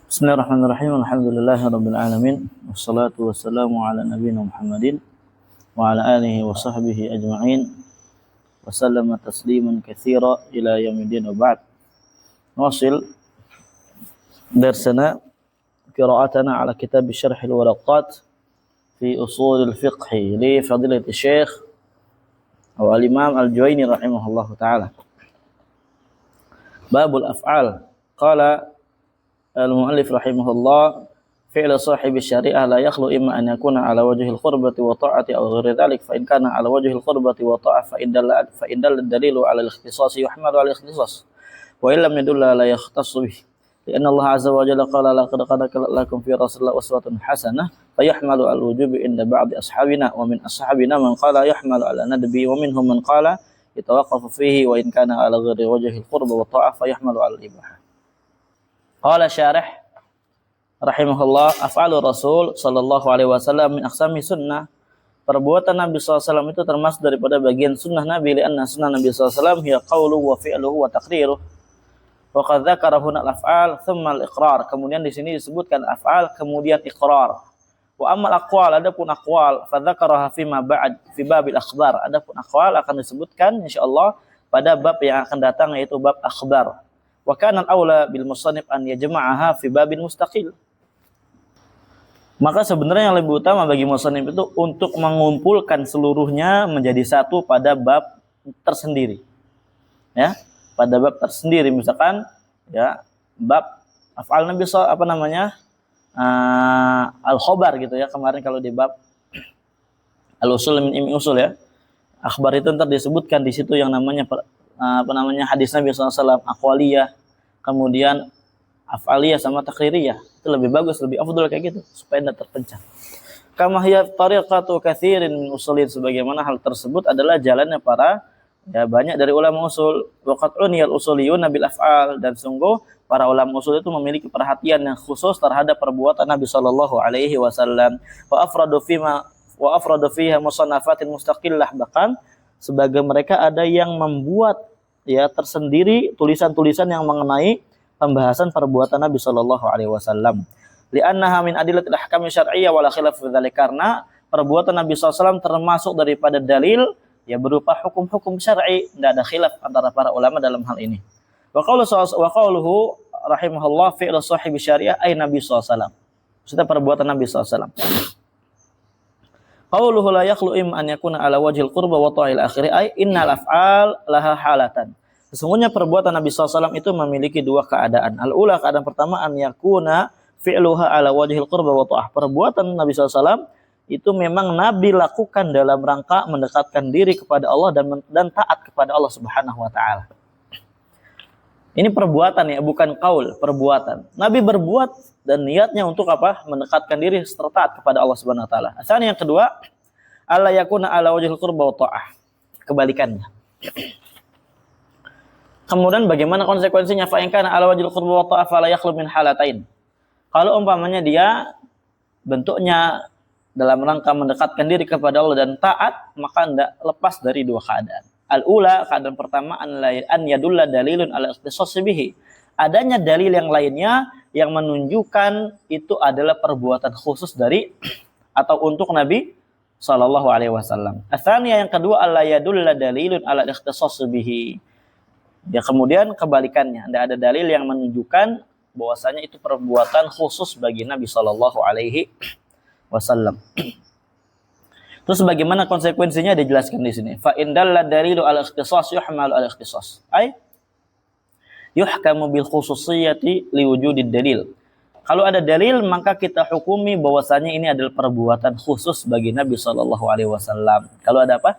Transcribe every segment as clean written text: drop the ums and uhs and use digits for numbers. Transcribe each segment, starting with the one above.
Bismillahirrahmanirrahim. Alhamdulillahirabbil alamin. Wassalatu wassalamu ala nabiyyina Muhammadin wa ala alihi wa sahbihi ajma'in. Wa sallama tasliman katsira ila yaumiddin wa ba'd. Nawasil darsana qira'atana ala kitab Syarh al-Waraqat fi usul al-fiqh li fadilati Syekh Al-Imam Al-Juwayni rahimahullahu taala. Babul af'al. Qala المؤلف رحمه الله فعل صاحب الشريعة لا يخلو إما أن يكون على وجه القربة والطاعة أو غير ذلك فإن كان على وجه القربة والطاعة فإن دل الدليل على الاختصاص يحمل على الاختصاص وإن لم يدل لا يختص به لأن الله عز وجل قال لقد كان لكم في رسول الله أسوة حسنة فيحمل على الوجوب عند بعض أصحابنا ومن أصحابنا من قال يحمل على ندب ومنهم من قال يتوقف فيه وإن كان على غير وجه القربة والطاعة فيحمل على الإباحة. Qala syarih rahimahullah af'alur rasul sallallahu alaihi wasallam min aqsami sunnah. Perbuatan Nabi SAW itu termasuk daripada bagian sunnah Nabi, lianna sunnah Nabi SAW hiya qawluhu wa fi'luhu wa taqriruh. Wa qad dzakara huna al-af'al thumma al-iqrar. Kemudian di sini disebutkan af'al kemudian iqrar. Wa ammal aqwal, adapun aqwal fa dzakaraha fi ma ba'd fi babil akhbar. Adapun aqwal akan disebutkan insyaallah pada bab yang akan datang yaitu bab akhbar. Wa kana al-aula bil musannif an yajma'aha fi babin mustaqil. Maka sebenarnya yang lebih utama bagi musannif itu untuk mengumpulkan seluruhnya menjadi satu pada bab tersendiri. Ya, pada bab tersendiri misalkan ya bab af'al Nabi al-khabar gitu ya. Kemarin kalau di bab al-usul min ilmi usul ya. Akhbar itu ntar disebutkan di situ yang namanya hadis Nabi SAW, aqwaliyah, kemudian af'aliyah sama takririyah. Itu lebih bagus, lebih afdal kayak gitu supaya tidak terpecah. Kama hiya tariqatu katsirin min usulin, sebagaimana hal tersebut adalah jalannya para banyak dari ulama usul. Waqad uniyal usuliyun bil af'al, dan sungguh para ulama usul itu memiliki perhatian yang khusus terhadap perbuatan Nabi sallallahu alaihi wasallam. Wa afradu fiha musannafatin mustaqillah, bahkan sebagai mereka ada yang membuat ya tersendiri tulisan-tulisan yang mengenai pembahasan perbuatan Nabi sallallahu alaihi wasallam. Li'annaha min adillatil ahkam syar'iyyah wala khilaf fi dzalik, karena perbuatan Nabi sallallahu alaihi wasallam termasuk daripada dalil ya berupa hukum-hukum syar'i, tidak ada khilaf antara para ulama dalam hal ini. Wa qauluhu rahimahullah fi'lu sahibi syariah ay Nabi sallallahu alaihi wasallam. Maksudnya perbuatan Nabi sallallahu alaihi wasallam. Qauluhu la yakhlu imma an yakuna ala wajhil qurba wa ta'il akhiri ay innal af'al laha halatan. Sesungguhnya perbuatan Nabi SAW itu memiliki dua keadaan. Al-ula, keadaan pertama, an yakuna fi'luha ala wajhil qurba wa ta'ah. Perbuatan Nabi SAW itu memang Nabi lakukan dalam rangka mendekatkan diri kepada Allah dan taat kepada Allah Subhanahu wa taala. Ini perbuatan ya, bukan qaul, perbuatan. Nabi berbuat dan niatnya untuk apa? Mendekatkan diri serta taat kepada Allah Subhanahu wa taala. Asalnya yang kedua, alla yakuna ala wajhil qurba wa ta'ah. Kebalikannya. Kemudian bagaimana konsekuensinya? Fa in kana ala wajhil qurba wa ta'ah fala yakhlu min halatain. Kalau umpamanya dia bentuknya dalam rangka mendekatkan diri kepada Allah dan taat, maka tidak lepas dari dua keadaan. Al-ula, keadaan pertama, an yadulla dalilun ala ikhtisas bihi. Adanya dalil yang lainnya yang menunjukkan itu adalah perbuatan khusus dari atau untuk Nabi sallallahu alaihi wasallam. Asalnya yang kedua, alla yadulla dalilun ala ikhtisas bihi. Ya, kemudian kebalikannya, tidak ada dalil yang menunjukkan bahwasanya itu perbuatan khusus bagi Nabi sallallahu alaihi wasallam. Terus bagaimana konsekuensinya dijelaskan di sini. Fa indalla dalilu ala ikhtisas yuhmalu ala ikhtisas. Ay yuhkamu bil khususiyyati liwujudid dalil. Kalau ada dalil maka kita hukumi bahwasanya ini adalah perbuatan khusus bagi Nabi sallallahu alaihi wasallam. Kalau ada apa?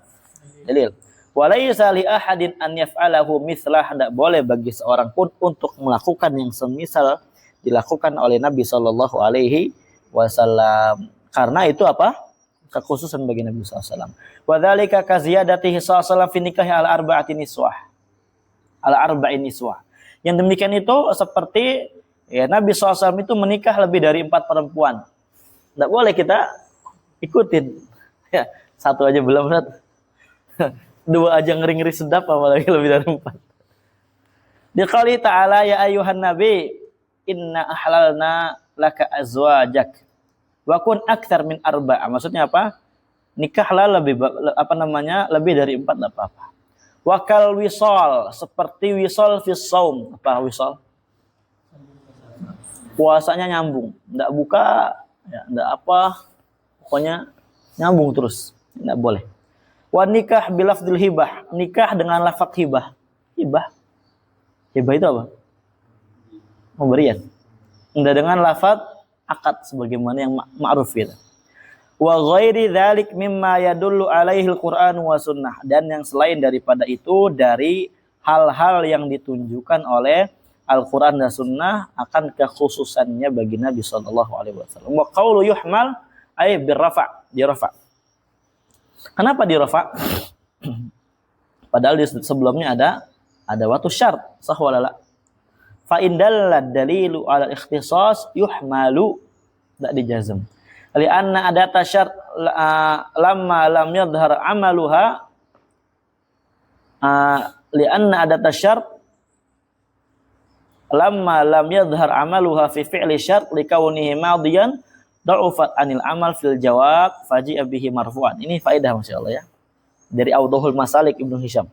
Dalil. Walaysa li ahadin an yaf'alahu mithlah, tidak boleh bagi seorang pun untuk melakukan yang semisal dilakukan oleh Nabi sallallahu alaihi wasallam. Karena itu apa? Kekhususan bagi Nabi SAW. Wa dzalika ka ziyadatihi sallallahu fi nikahi ala arba'in niswah. Yang demikian itu seperti ya Nabi SAW itu menikah lebih dari 4 perempuan. Tidak boleh kita ikutin. Ya, satu aja belum, dua aja ngeri-ngeri sedap, apalagi lebih dari 4. Di qouli ta'ala ya ayuhan nabi inna ahlalna laka azwajak wa kun aktsar min arba'a. Maksudnya apa? Nikahlah lebih dari 4 enggak apa-apa. Wa kal wisal, seperti wisal fi shaum. Apa wisal? Puasanya nyambung, enggak buka, ya enggak apa. Pokoknya nyambung terus, enggak boleh. Wa nikah bilafdil hibah, nikah dengan lafaz hibah. Hibah itu apa? Pemberian. Enggak dengan lafaz akad sebagaimana yang ma'ruf gitu. Wa ghairi dzalik mimma yadullu alaihi al-Qur'an wa sunnah, dan yang selain daripada itu dari hal-hal yang ditunjukkan oleh Al-Qur'an dan sunnah akan kekhususannya bagi Nabi sallallahu alaihi wasallam. Wa qaulu yuhmal ay birrafa, dirafa. Kenapa dirafa? Padahal di sebelumnya ada waktu syarat, sah wala la. Fa indalla dalilu ala ikhtisas yuhmalu, tidak dijazm. Lianna adata syart lamma lam yadhhar amaluha lianna adata syart lamma lam yadhhar amaluha fi fi'li syart likaunihi madiyan da'ufat anil amal fil jawab faji'a bihi marfu'an. Ini faedah masyaallah ya. Dari Awdhul Masalik Ibnu Hisham.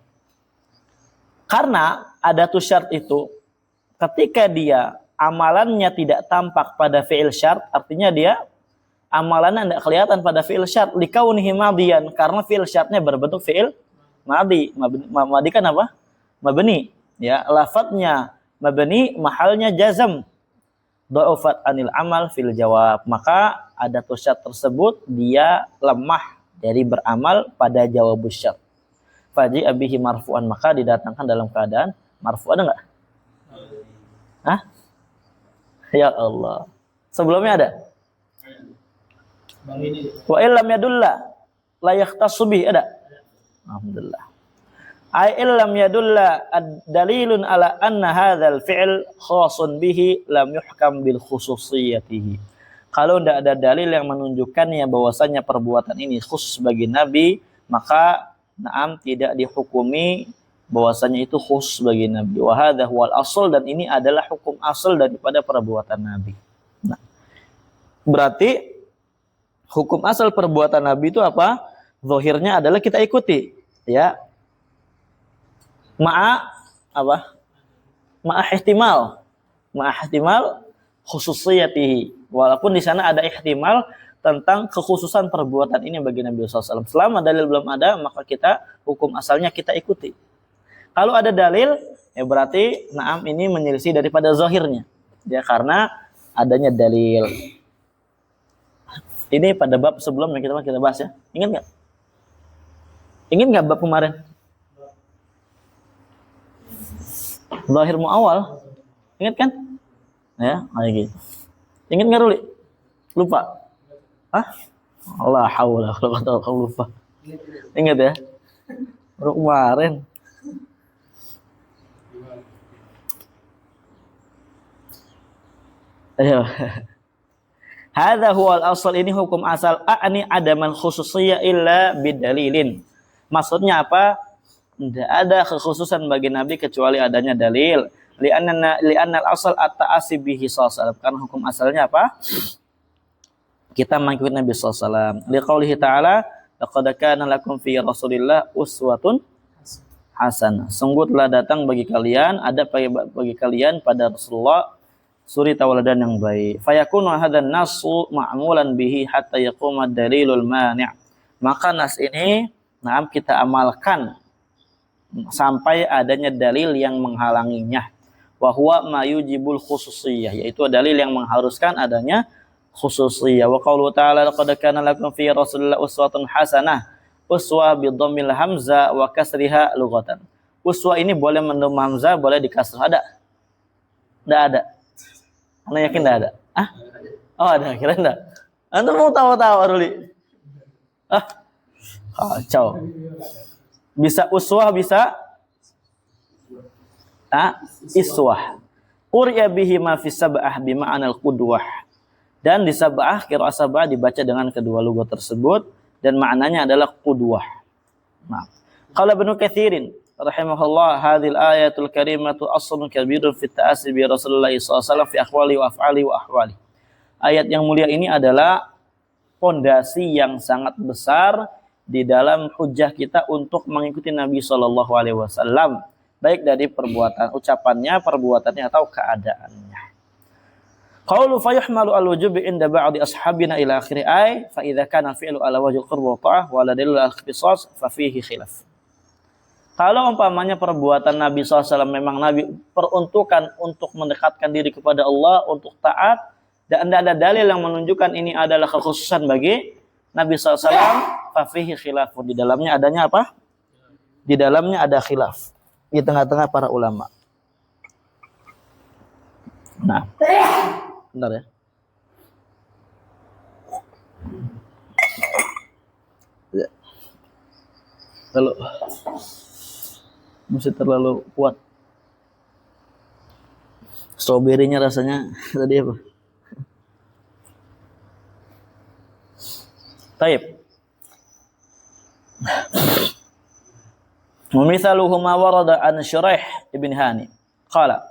Karena adatu syart itu ketika dia amalannya tidak tampak pada fi'il syart, artinya dia amalannya tidak kelihatan pada fi'il syart likaunihi madiyan, karena fi'il syartnya berbentuk fi'il madi. Madi kan apa? Mabni. Ya, lafadznya mabni, mahalnya jazm. Dha'ufat anil amal fil jawab. Maka adatu syart tersebut dia lemah dari beramal pada jawabus syart. Faji'a bihi marfu'an, maka didatangkan dalam keadaan marfu'. Ada enggak? Hah? Ya Allah. Sebelumnya ada? Wa illam yadulla la yakhtassu bih, ada? Alhamdulillah. Ai illam yadulla dalilun ala anna hadzal fi'l khasun bihi lam yuhkam bil khususiyatihi. Kalau tidak ada dalil yang menunjukkannya bahwasanya perbuatan ini khusus bagi Nabi, maka na'am tidak dihukumi bahwasanya itu khusus bagi Nabi. Wa hadza huwal asl, dan ini adalah hukum asal daripada perbuatan Nabi. Nah, berarti hukum asal perbuatan Nabi itu apa? Zahirnya adalah kita ikuti, ya. Ma'a apa? Ma'a ihtimal khususiyatihi. Walaupun di sana ada ihtimal tentang kekhususan perbuatan ini bagi Nabi SAW. Selama dalil belum ada, maka kita hukum asalnya kita ikuti. Kalau ada dalil, ya berarti na'am ini menyelisih daripada zahirnya. Ya, karena adanya dalil. Ini pada bab sebelumnya kita bahas ya. Ingat nggak? Ingat nggak bab kemarin? Zahir mu'awal. Ingat kan? Ya, kayak gitu. Ingat nggak Ruli? Lupa? Hah? Allah haula kalau kata kamu lupa. Ingat ya? Baru kemarin. Ayo. Hadza huwal asal, ini hukum asal. A'ni adaman khususiyya illa bidalilin. Maksudnya apa? Tidak ada kekhususan bagi Nabi kecuali adanya dalil. Li'anna al-asal at-ta'assi bihi sallallahu. Karena hukum asalnya apa? Kita mengikuti Nabi sallallahu. Liqaulihi ta'ala, laqad kana lakum fi Rasulillah uswatun hasanah. Sungguh telah datang bagi kalian, ada bagi kalian pada Rasulullah suri tauladan yang baik. Fayakunu hadzal nasu ma'mulan bihi hatta yaquma dalilul mani'. Maka nas ini na'am kita amalkan sampai adanya dalil yang menghalanginya. Wa huwa ma yujibul khususiyah, yaitu dalil yang mengharuskan adanya khususiyah. Wa qaulu ta'ala laqad kana lakum fi Rasulillah uswatun hasanah. Uswa bi dhammil hamzah wa kasriha lughatan. Uswa ini boleh mendom hamzah, boleh dikasrah. Ada? Enggak ada. Anda yakin enggak ada? Ah? Oh, ada, kira enggak. Anda mau tahu-tahu Ruli? Ah. Kacau. Bisa uswah, bisa iswah. Qur'a bihi ma fi sab'ah bi ma'anal qudwah. Dan di sab'ah, qiraat sab'ah dibaca dengan kedua lughat tersebut dan maknanya adalah qudwah. Nah, qala Ibnu Katsirin, rahimahullah, hadhil ayatul karimatu aslun kabirun fi ta'assi bi Rasulullah sallallahu alaihi wasallam fi aqwali wa af'ali wa ahwali. Ayat yang mulia ini adalah pondasi yang sangat besar di dalam hujjah kita untuk mengikuti Nabi sallallahu alaihi wasallam, baik dari perbuatan, ucapannya, perbuatannya atau keadaannya. Qaulu fa yuhmalu al-wujub inda ba'di ashabina ila akhir ay fa idza kana fi'lu ala wajhil qurb wa ta'ah wa la dalil al-ikhtisas fa fihi khilaf. Kalau umpamanya perbuatan Nabi SAW memang Nabi peruntukan untuk mendekatkan diri kepada Allah, untuk taat, dan tidak ada dalil yang menunjukkan ini adalah kekhususan bagi Nabi SAW, fa fihi khilaf. Di dalamnya adanya apa? Di dalamnya ada khilaf di tengah-tengah para ulama. Nah, bentar ya. Lalu masih terlalu kuat. Stroberinya rasanya tadi apa? Taib. Wamithaluhu ma warada an Shuraih ibn Hani. Qala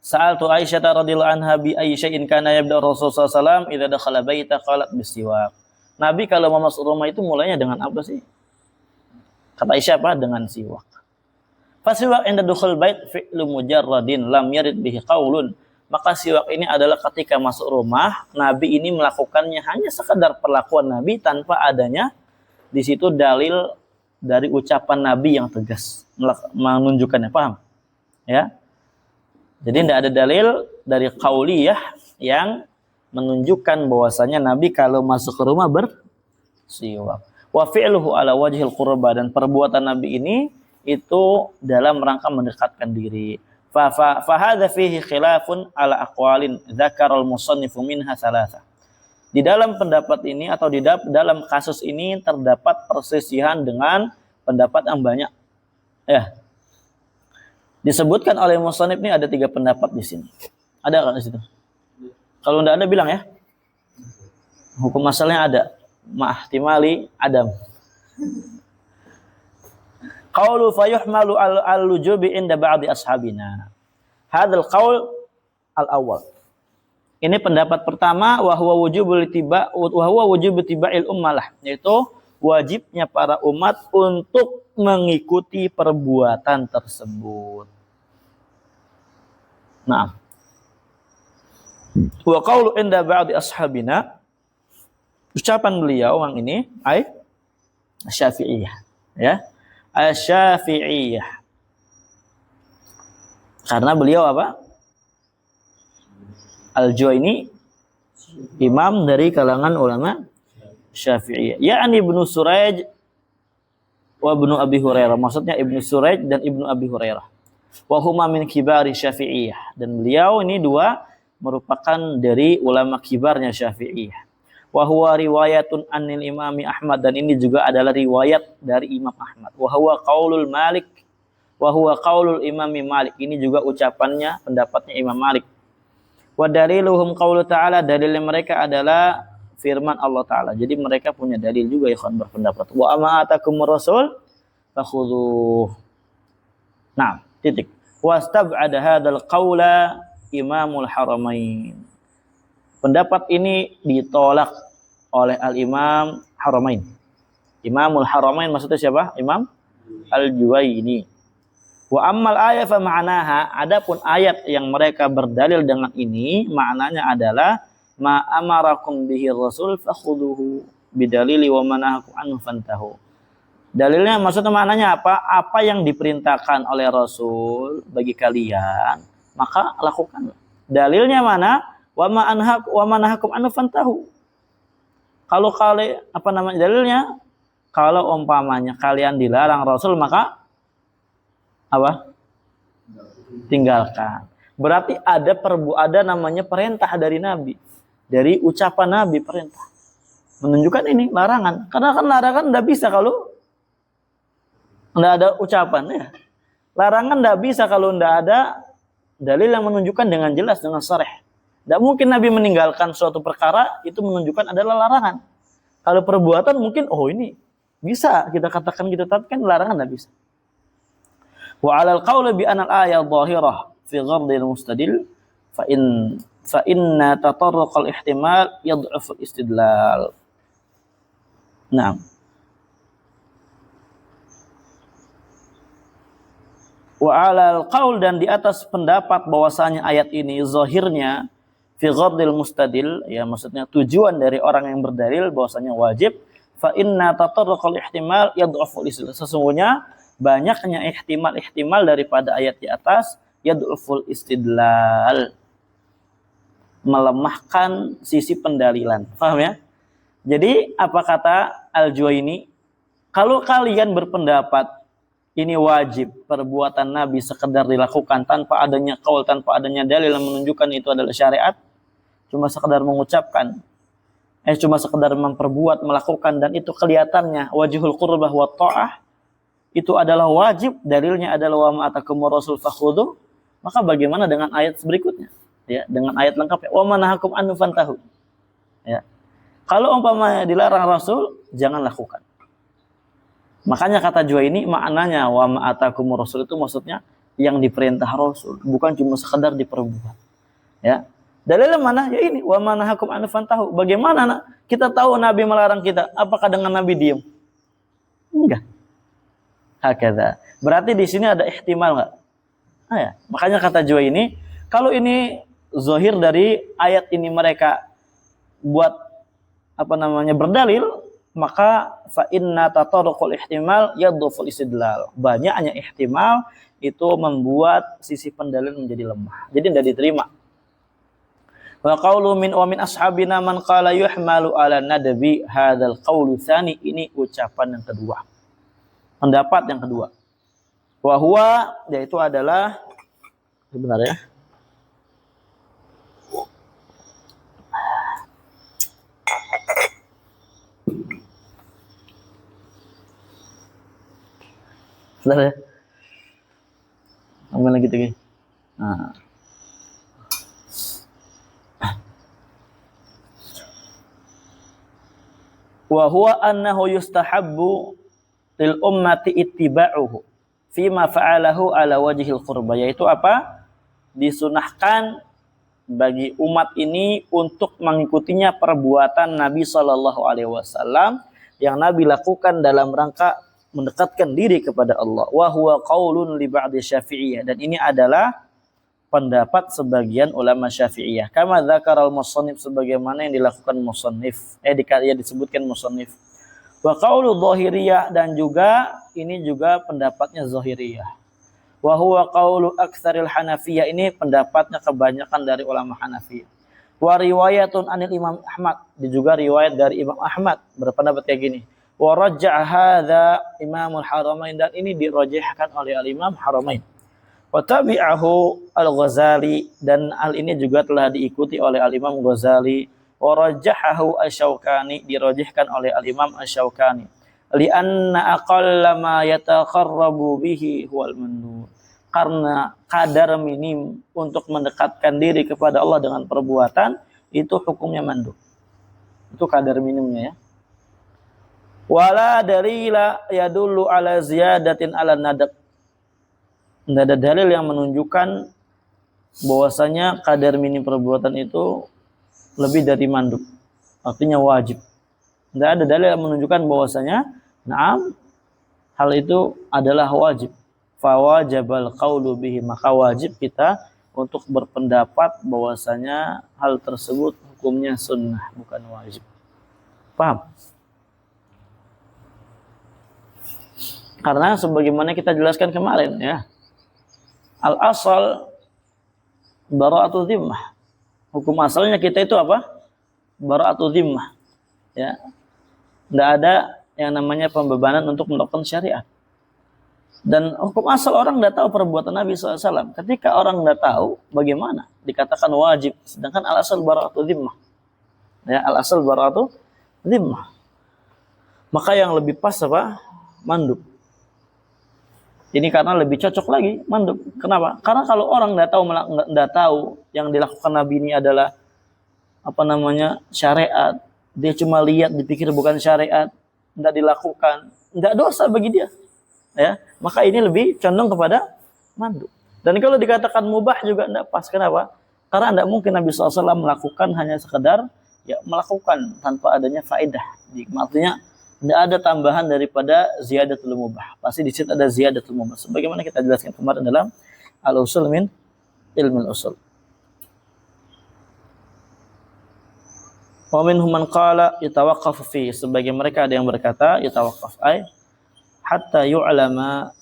Sa'altu Aisyah radhiyallahu anha bi ayyi syai'in kana yabda Rasulullah sallallahu alaihi wasallam idza dakhala baita qalat bisiwak. Nabi kalau mau masuk rumah itu mulainya dengan apa sih? Kata Aisyah apa? Dengan siwak. Fasiwak inda dukhul bait fi'lu mujarradin lam yarid bihi qaulun. Maka siwak ini adalah ketika masuk rumah, Nabi ini melakukannya hanya sekedar perlakuan Nabi tanpa adanya di situ dalil dari ucapan Nabi yang tegas menunjukkannya, paham? Ya. Jadi tidak ada dalil dari qauliyah yang menunjukkan bahwasanya Nabi kalau masuk ke rumah bersiwak. Wa fi'luhu ala wajhil qurba, dan perbuatan Nabi ini itu dalam rangka mendekatkan diri. Fa hadza fihi khilafun ala aqwalin dzakara al-musannifu minha thalatha. Di dalam pendapat ini atau di dalam kasus ini terdapat perselisihan dengan pendapat yang banyak. Ya. Disebutkan oleh musannif ini ada 3 pendapat di sini. Ada kan di situ? Kalau tidak ada bilang ya. Hukum asalnya ada. Ma'ahtimali adam. Qaulu fa yuhmalu al-wujubi inda ba'di ashabina. Hadzal qaul al-awwal. Ini pendapat pertama, wa huwa wujubul ittiba' wa huwa wujub ittiba'il ummalah, yaitu wajibnya para umat untuk mengikuti perbuatan tersebut. Nah, wa qaulu inda ba'di ashabina, ucapan beliau yang ini ay Syafi'iyah, ya. Asy-Syafi'iyah. Karena beliau apa? Al-Juwaini imam dari kalangan ulama Syafi'iyah. Ya'ni Ibnu Suraij wa Ibnu Abi Hurairah. Maksudnya Ibnu Suraij dan Ibnu Abi Hurairah. Wa huma min kibari Syafi'iyah. Dan beliau ini 2 merupakan dari ulama kibarnya Syafi'iyah. Wa huwa riwayatun anil Imami Ahmad, dan ini juga adalah riwayat dari Imam Ahmad. Wa huwa qaulul Malik, wa huwa qaulul Imami Malik. Ini juga ucapannya, pendapatnya Imam Malik. Wa daliluhum qaulu ta'ala, dalilnya mereka adalah firman Allah Ta'ala. Jadi mereka punya dalil juga, ikhwan, berpendapat. Wa ama atakumur rasul fakhudhuh. Nah, titik. Wastab'ada hadzal qaula Imamul Haramain. Pendapat ini ditolak oleh Al-Imam Haramain. Imamul Haramain maksudnya siapa? Imam Al-Juwaini. Wa ammal ayat fa ma'naha, adapun ayat yang mereka berdalil dengan ini maknanya adalah ma amarakum bihi rasul fakhuduhu bidalili wa manahakum anhu fantahu. Dalilnya maksudnya maknanya apa? Apa yang diperintahkan oleh Rasul bagi kalian, maka lakukan. Dalilnya mana? Wa manahakum anhu fantahu. Kalau dalilnya? Kalau umpamanya kalian dilarang Rasul, maka apa? Tinggalkan. Berarti ada namanya perintah dari Nabi. Dari ucapan Nabi perintah. Menunjukkan ini larangan. Karena kan larangan enggak bisa kalau enggak ada ucapan ya. Larangan enggak bisa kalau enggak ada dalil yang menunjukkan dengan jelas, dengan sharih. Enggak mungkin Nabi meninggalkan suatu perkara itu menunjukkan adalah larangan. Kalau perbuatan mungkin ini bisa kita katakan gitu, tapi kan larangan enggak bisa. Wa 'alal qauli bi anna al-ayat dhahirah fi ghardil mustadil fa inna tatarruq al-ihtimal yad'uf al-istidlal. Naam. Wa 'alal qaul, dan di atas pendapat bahwasanya ayat ini zahirnya fi ghardil mustadil, ya maksudnya tujuan dari orang yang berdalil bahwasanya wajib, fa inna tatarruqal ihtimal yad'uful istidlal. Sesungguhnya banyaknya ihtimal daripada ayat di atas yad'uful istidlal, melemahkan sisi pendalilan. Paham ya? Jadi apa kata Al-Juwaini? Kalau kalian berpendapat ini wajib perbuatan Nabi sekedar dilakukan tanpa adanya qaul, tanpa adanya dalil yang menunjukkan itu adalah syariat, cuma sekedar mengucapkan, cuma sekedar memperbuat, melakukan, dan itu kelihatannya wajhul qurbah wa ta'ah, itu adalah wajib, dalilnya adalah wa ma atakumur rasul fakhudhu, maka bagaimana dengan ayat berikutnya? Ya, dengan ayat lengkap, wa ma nahakum anhu fantahu. Ya. Kalau umpamanya dilarang Rasul, jangan lakukan. Makanya kata Juwaini, maknanya wa ma atakumur rasul itu maksudnya yang diperintah Rasul, bukan cuma sekedar diperbuat. Ya. Dalilnya mana? Ya ini, wa ma nahakum anhu fantahu. Bagaimana kita tahu Nabi melarang kita? Apakah dengan Nabi diam? Enggak. Hakadha. Berarti di sini ada ihtimal enggak? Ya. Makanya kata Juwaini, kalau ini zahir dari ayat ini mereka buat berdalil, maka fa inna tatarruqul ihtimal yadhuful istidlal. Banyaknya ihtimal itu membuat sisi pendalil menjadi lemah. Jadi tidak diterima. Wa qawlu min ashabina man qala yuhmalu ala nadbi hadzal qawlu tsani, ini ucapan yang kedua. Pendapat yang kedua. Wa huwa, yaitu adalah sebentar ya. Sebentar ya. Ambil lagi tuh. Nah. Wa huwa annahu yustahabbu lil ummati ittiba'uhu fima fa'alahu ala wajhil qurba, yaitu apa? Disunahkan bagi umat ini untuk mengikutinya perbuatan Nabi sallallahu alaihi wasallam yang Nabi lakukan dalam rangka mendekatkan diri kepada Allah. Wa huwa qaulun li ba'di Syafi'iyah, dan ini adalah pendapat sebagian ulama Syafi'iyah. Kama dzakaral musannif, sebagaimana yang dilakukan musannif, disebutkan musannif. Wa qaulu dhahiriyah, dan juga ini juga pendapatnya Zahiriyah. Wa huwa qaulu aktsaril Hanafiyah, ini pendapatnya kebanyakan dari ulama Hanafiyah. Wa riwayatun anil Imam Ahmad, juga riwayat dari Imam Ahmad berpendapat kayak gini. Wa rajja'a hadza Imamul Haramain, dan ini dirajihkan oleh Al-Imam Haramain. Wa tabi'ahu Al-Ghazali, dan hal ini juga telah diikuti oleh Al-Imam Ghazali. Wa rajjahahu Asy-Syaukani, dirajihkan oleh Al-Imam Asy-Syaukani. Li'anna aqalla ma yataqarrabu bihi huwal mandub, karena kadar minim untuk mendekatkan diri kepada Allah dengan perbuatan itu hukumnya mandub. Itu kadar minimnya ya. Wala dalila yadullu ala ziyadatin ala nadab. Tidak ada dalil yang menunjukkan bahwasanya kadar minim perbuatan itu lebih dari mandub, artinya wajib. Tidak ada dalil yang menunjukkan bahwasanya hal itu adalah wajib. Fa wajibal qaulu bihi, maka wajib kita untuk berpendapat bahwasanya hal tersebut hukumnya sunnah, bukan wajib. Paham? Karena sebagaimana kita jelaskan kemarin ya, al-asal bara'atu dhimmah. Hukum asalnya kita itu apa? Bara'atu dhimmah. Ya. Tidak ada yang namanya pembebanan untuk melakukan syariat. Dan hukum asal orang tidak tahu perbuatan Nabi SAW. Ketika orang tidak tahu, bagaimana? Dikatakan wajib. Sedangkan al-asal bara'atu dhimmah. Ya, al-asal bara'atu dhimmah. Maka yang lebih pas apa? Mandub. Ini karena lebih cocok lagi mandub. Kenapa? Karena kalau orang nggak tahu yang dilakukan Nabi ini adalah syariat, dia cuma lihat, dipikir bukan syariat, nggak dilakukan, nggak dosa bagi dia. ya, maka ini lebih condong kepada mandub. Dan kalau dikatakan mubah juga tidak pas. Kenapa? Karena tidak mungkin Nabi SAW melakukan hanya sekedar ya melakukan tanpa adanya faedah. Maksudnya tidak ada tambahan daripada ziyadatul mubah. Pasti di situ ada ziyadatul mubah. Sebagaimana kita jelaskan kemarin dalam al-usul min ilmu usul. Wa minhum man qala yatawaqqafu fi, sebagai mereka ada yang berkata yatawaqqaf ay hatta yu'lama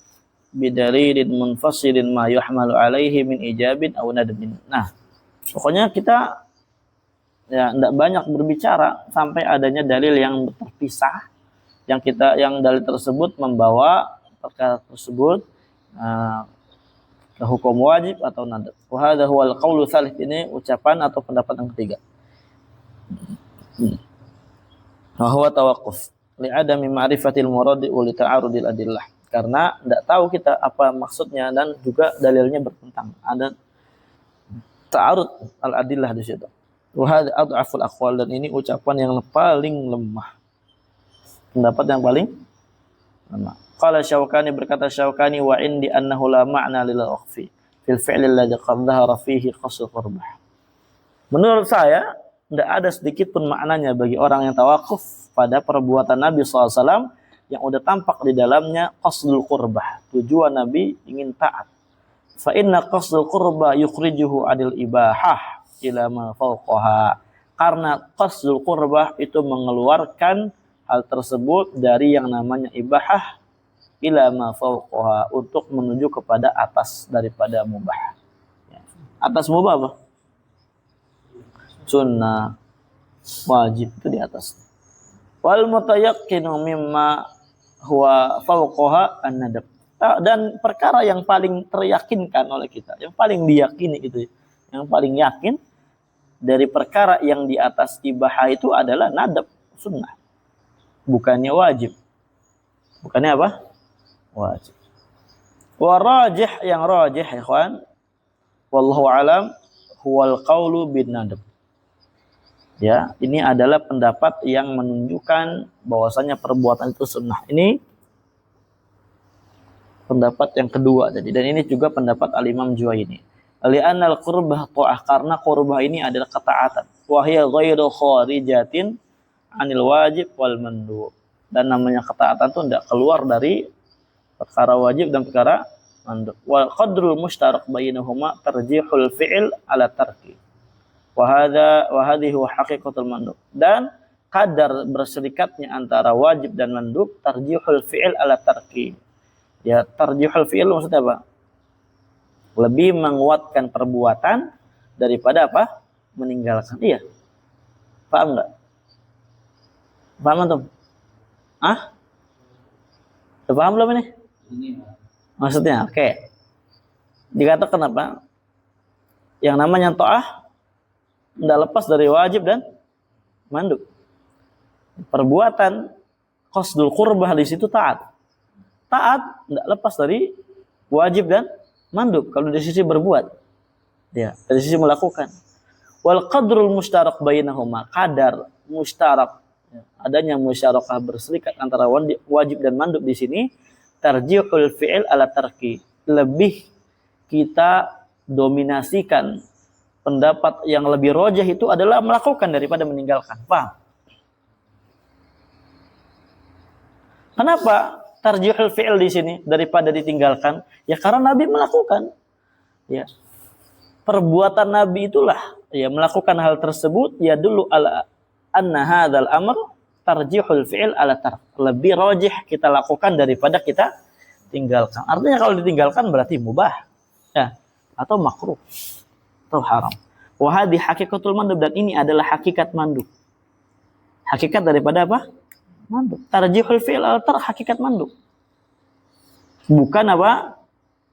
bidalilin munfasilin ma yuhmalu alaihi min ijabin aw nadbin. Nah, pokoknya kita ya tidak banyak berbicara sampai adanya dalil yang terpisah, yang dalil tersebut membawa perkara tersebut ke hukum wajib atau nadab. Wa hadha huwal qaulu tsalits, ini ucapan atau pendapat yang ketiga. Wa huwa tawaqquf li'adami ma'rifatil murad wa li ta'arudil adillah. Karena tidak tahu kita apa maksudnya dan juga dalilnya bertentang. Ada ta'arud al-adillah di situ. Wa hadha adhaful aqwal, dan ini ucapan yang paling lemah. Pendapat yang paling lemah. Qala Syaukani, berkata Syaukani, wa indi annahu la ma'na lil waqfi fil fi'li alladhi qad dhahara fihi qasd qurbah. Menurut saya tidak ada sedikit pun maknanya bagi orang yang tawakuf pada perbuatan Nabi SAW yang udah tampak di dalamnya qasdul qurbah, tujuan Nabi ingin taat. Fa inna qasdul qurbah yukhrijuhu adil ibahah ila ma fawqaha. Karena qasdul qurbah itu mengeluarkan hal tersebut dari yang namanya ibahah ila ma fawqaha, untuk menuju kepada atas daripada mubah. Atas mubah apa? Sunnah, wajib itu di atas. Wal mutayaqqinu mimma huwa fawqaha an-nadab. Dan perkara yang paling teryakinkan oleh kita, yang paling diyakini itu, yang paling yakin dari perkara yang di atas ibahah itu adalah nadab, sunnah. Bukannya wajib. Bukannya apa? Wajib. Wa rajih, yang rajih ya ikhwan, wallahu alam, huwal qaulu bin nadab. Ya, ini adalah pendapat yang menunjukkan bahwasanya perbuatan itu sunnah. Ini pendapat yang kedua tadi, dan ini juga pendapat al-Imam Juwaini. Li'annal qurbah ta'ah, karena qurbah ini adalah ketaatan. Wa hiya ghairu kharijatin 'anil wajib wal mandub. Dan namanya ketaatan itu tidak keluar dari perkara wajib dan perkara mandub. Wal qadrul mushtarak bainahuma tarjihul fi'il ala tarki. Wa hadhihi haqiqatul mandub. Dan kadar berserikatnya antara wajib dan mandub tarjihul fi'il ala tarki. Ya, tarjihul fi'il maksudnya apa? Lebih menguatkan perbuatan daripada apa? Meninggalkan. Iya. Paham enggak? Paham antum? Ah? Sudah paham belum ini? Maksudnya, oke. Dikatakan apa? Yang namanya ta'ah tidak lepas dari wajib dan mandub. Perbuatan qasdul qurbah di situ taat. Taat tidak lepas dari wajib dan mandub kalau dari sisi berbuat. Ya, dari sisi melakukan. Wal qadrul mushtarak bainahuma, kadar mushtarak, adanya musyarakah berserikat antara wajib dan mandub di sini, tarjihul fi'il ala tarki. Lebih kita dominasikan pendapat yang lebih rajih itu adalah melakukan daripada meninggalkan. Paham? Kenapa tarjihul fi'il di sini daripada ditinggalkan? Ya karena Nabi melakukan. Ya. Perbuatan Nabi itulah ya melakukan hal tersebut ya dulu ala anna hadzal amr tarjihul fi'il ala tark. Lebih rajih kita lakukan daripada kita tinggalkan. Artinya kalau ditinggalkan berarti mubah. Ya, atau makruh. Atau haram. Wa hadhi haqiqatul mandub, dan ini adalah hakikat mandub. Hakikat daripada apa? Mandub. Tarjihul fi'il al-tar, hakikat mandub. Bukan apa?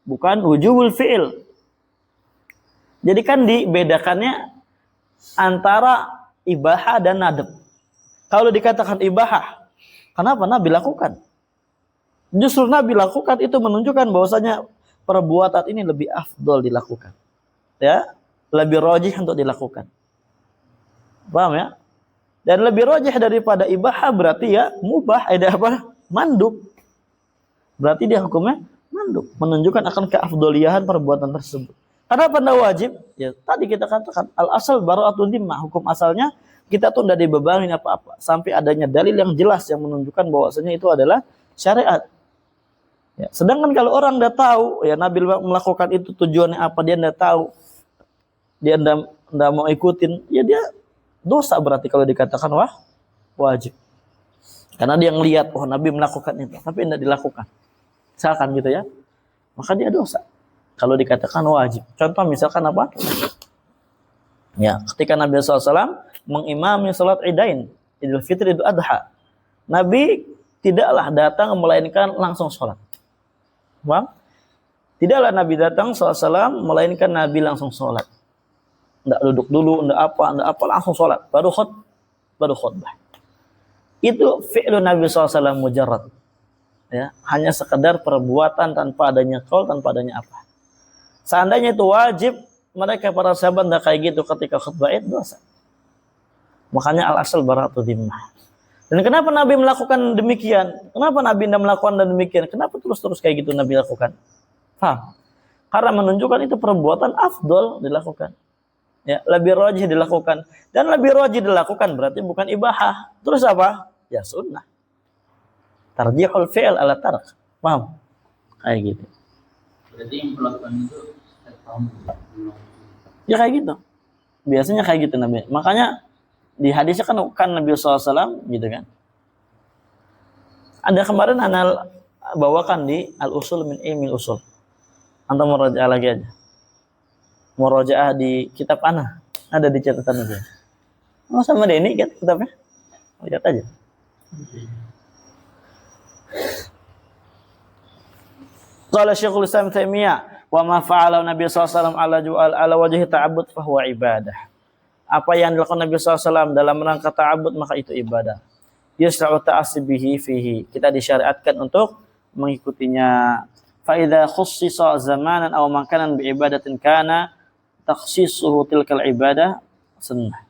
Bukan wujubul fi'il. Jadi kan dibedakannya antara ibahah dan nadab. Kalau dikatakan ibahah, kenapa Nabi lakukan? Justru Nabi lakukan itu menunjukkan bahwasanya perbuatan ini lebih afdol dilakukan. Ya, lebih rajih untuk dilakukan. Paham ya? Dan lebih rajih daripada ibahah berarti ya mubah, ada apa? Mandub. Berarti dia hukumnya mandub, menunjukkan akan keafdoliyahan perbuatan tersebut. Kenapa tidak wajib? Ya tadi kita katakan al asal bara'atun dhimmah, hukum asalnya kita tuh tidak dibebani apa-apa sampai adanya dalil yang jelas yang menunjukkan bahwasanya itu adalah syariat. Ya, sedangkan kalau orang tidak tahu, ya Nabi melakukan itu tujuannya apa, dia tidak tahu, dia tidak mau ikutin, ya dia dosa berarti kalau dikatakan wajib. Karena dia ngelihat, oh Nabi melakukan itu, tapi tidak dilakukan. Misalkan gitu ya, maka dia dosa. Kalau dikatakan wajib. Contoh misalkan apa? Ya, ketika Nabi SAW mengimami salat Idain, Idul Fitri, Idul Adha, Nabi tidaklah datang melainkan langsung sholat. Paham? Tidaklah Nabi datang SAW melainkan Nabi langsung sholat. Tidak duduk dulu, tidak apa, langsung sholat. Baru khutbah. Itu fi'lu Nabi SAW mujarrad. Ya, hanya sekedar perbuatan tanpa adanya qaul, tanpa adanya apa. Seandainya itu wajib, mereka para sahabat tidak kayak gitu ketika khutbah itu dosa. Makanya al-asal bara'atun dhimmah. Dan kenapa Nabi melakukan demikian? Kenapa Nabi tidak melakukan demikian? Kenapa terus-terus kayak gitu Nabi lakukan? Paham? Karena menunjukkan itu perbuatan afdol dilakukan. Ya, lebih rajih dilakukan. Dan lebih rajih dilakukan berarti bukan ibahah. Terus apa? Ya sunnah. Tarjihul fi'l ala tark. Paham? Kayak gitu. Berarti yang melakukan itu ya kayak gitu. Biasanya kayak gitu Nabi. Makanya di hadisnya kan Nabi SAW gitu kan. Ada kemarin ana bawakan di al-usul min ilmil usul. Antum murajaah lagi aja. Murajaah di kitab ana. Ada di catatan aja. Oh sama Denny kan kitabnya. Lihat aja. Qala Syekhul Islam Taimiyah, wa ma fa'ala Nabi sallallahu alaihi wasallam ala wajhi ta'abbud fa huwa ibadah. Apa yang dilakukan Nabi SAW dalam rangka ta'abbud maka itu ibadah. Yusra'u ta'asibihi fihi. Kita disyariatkan untuk mengikutinya. Fa idza khussisa zamanan aw makanan bi ibadatin kana takhsisuhu tilkal ibadah sunnah.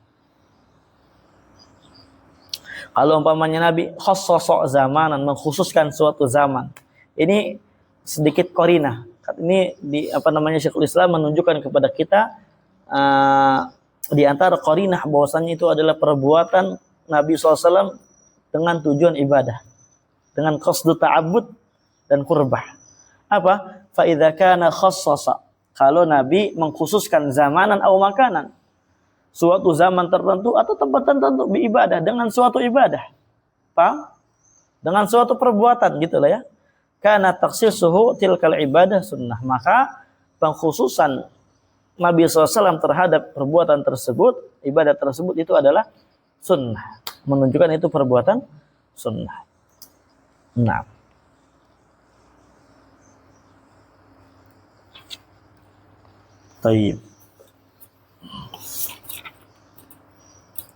Kalau umpamanya Nabi khassasa zamanan, mengkhususkan suatu zaman. Ini sedikit qarinah. Ini Syekhul Islam menunjukkan kepada kita di antara qarinah bahwasanya itu adalah perbuatan Nabi SAW dengan tujuan ibadah, dengan qasdu ta'abbud dan qurbah. Apa? Fa idza kana khassasa, kalau Nabi mengkhususkan zamanan atau makanan, suatu zaman tertentu atau tempat tertentu beribadah dengan suatu ibadah. Paham? Dengan suatu perbuatan gitulah ya. Kana takhsisuhu tilkal ibadah sunnah. Maka pengkhususan Nabi SAW terhadap perbuatan tersebut, ibadah tersebut itu adalah sunnah. Menunjukkan itu perbuatan sunnah. Nah. Taib.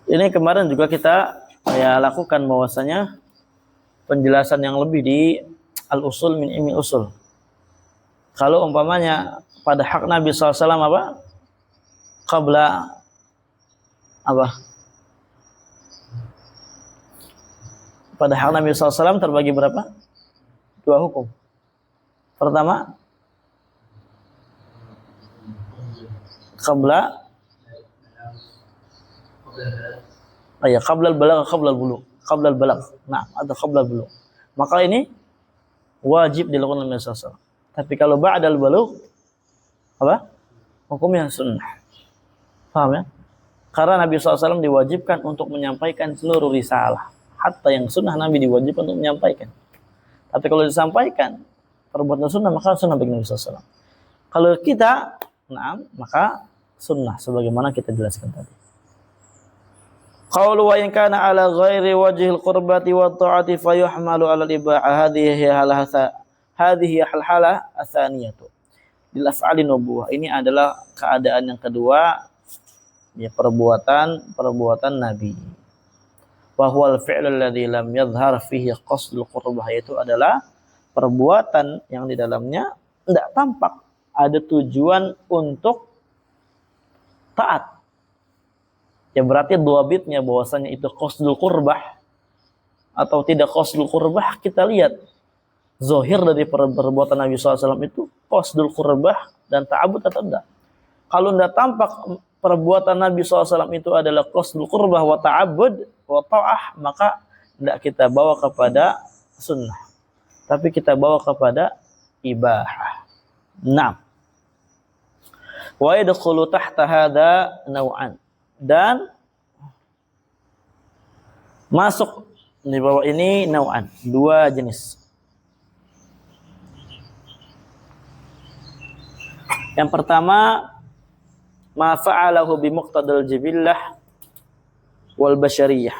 Ini kemarin juga kita lakukan bahwasanya penjelasan yang lebih di al-usul min ilmi usul. Kalau umpamanya pada hak Nabi SAW apa? Qabla apa? Pada hak Nabi SAW terbagi berapa? 2 hukum. Pertama, qabla al-balagh, qabla al-bulugh, qabla al-balagh. Nah, atau qabla al-bulugh. Maka ini wajib dilakukan oleh Nabi SAW. Tapi kalau ba'dal balugh apa? Hukumnya sunnah. Paham ya? Karena Nabi SAW diwajibkan untuk menyampaikan seluruh risalah. Hatta yang sunnah Nabi diwajibkan untuk menyampaikan. Tapi kalau disampaikan perbuatan sunnah maka sunnah bagi Nabi SAW. Kalau kita, maka sunnah sebagaimana kita jelaskan tadi. Qaulu wa in kana ala ghairi wajhil qurbati wa ta'ati fa yuhmalu ala al-ibahah hadhihi hal-halah atsaniyatu lil af'ali nubuwah. Ini adalah keadaan yang kedua, ya perbuatan Nabi. Wa huwa al-fi'lu alladhi lam yadhhar fihi qasdul qurbah, itu adalah perbuatan yang di dalamnya tidak tampak ada tujuan untuk taat. Ya berarti duabitnya bahwasanya itu qasdul qurbah atau tidak qasdul qurbah, kita lihat Zohir dari perbuatan Nabi SAW itu qasdul qurbah dan ta'abud atau tidak? Kalau tidak tampak perbuatan Nabi SAW itu adalah qasdul qurbah wa ta'abud wa ta'ah, maka tidak kita bawa kepada sunnah, tapi kita bawa kepada ibahah. Nah, wa yadkhulu tahta hadza naw'an, dan masuk di bawah ini naw'an, dua jenis. Yang pertama, ma fa'alahu bi muqtadal jibillah wal basyariyah.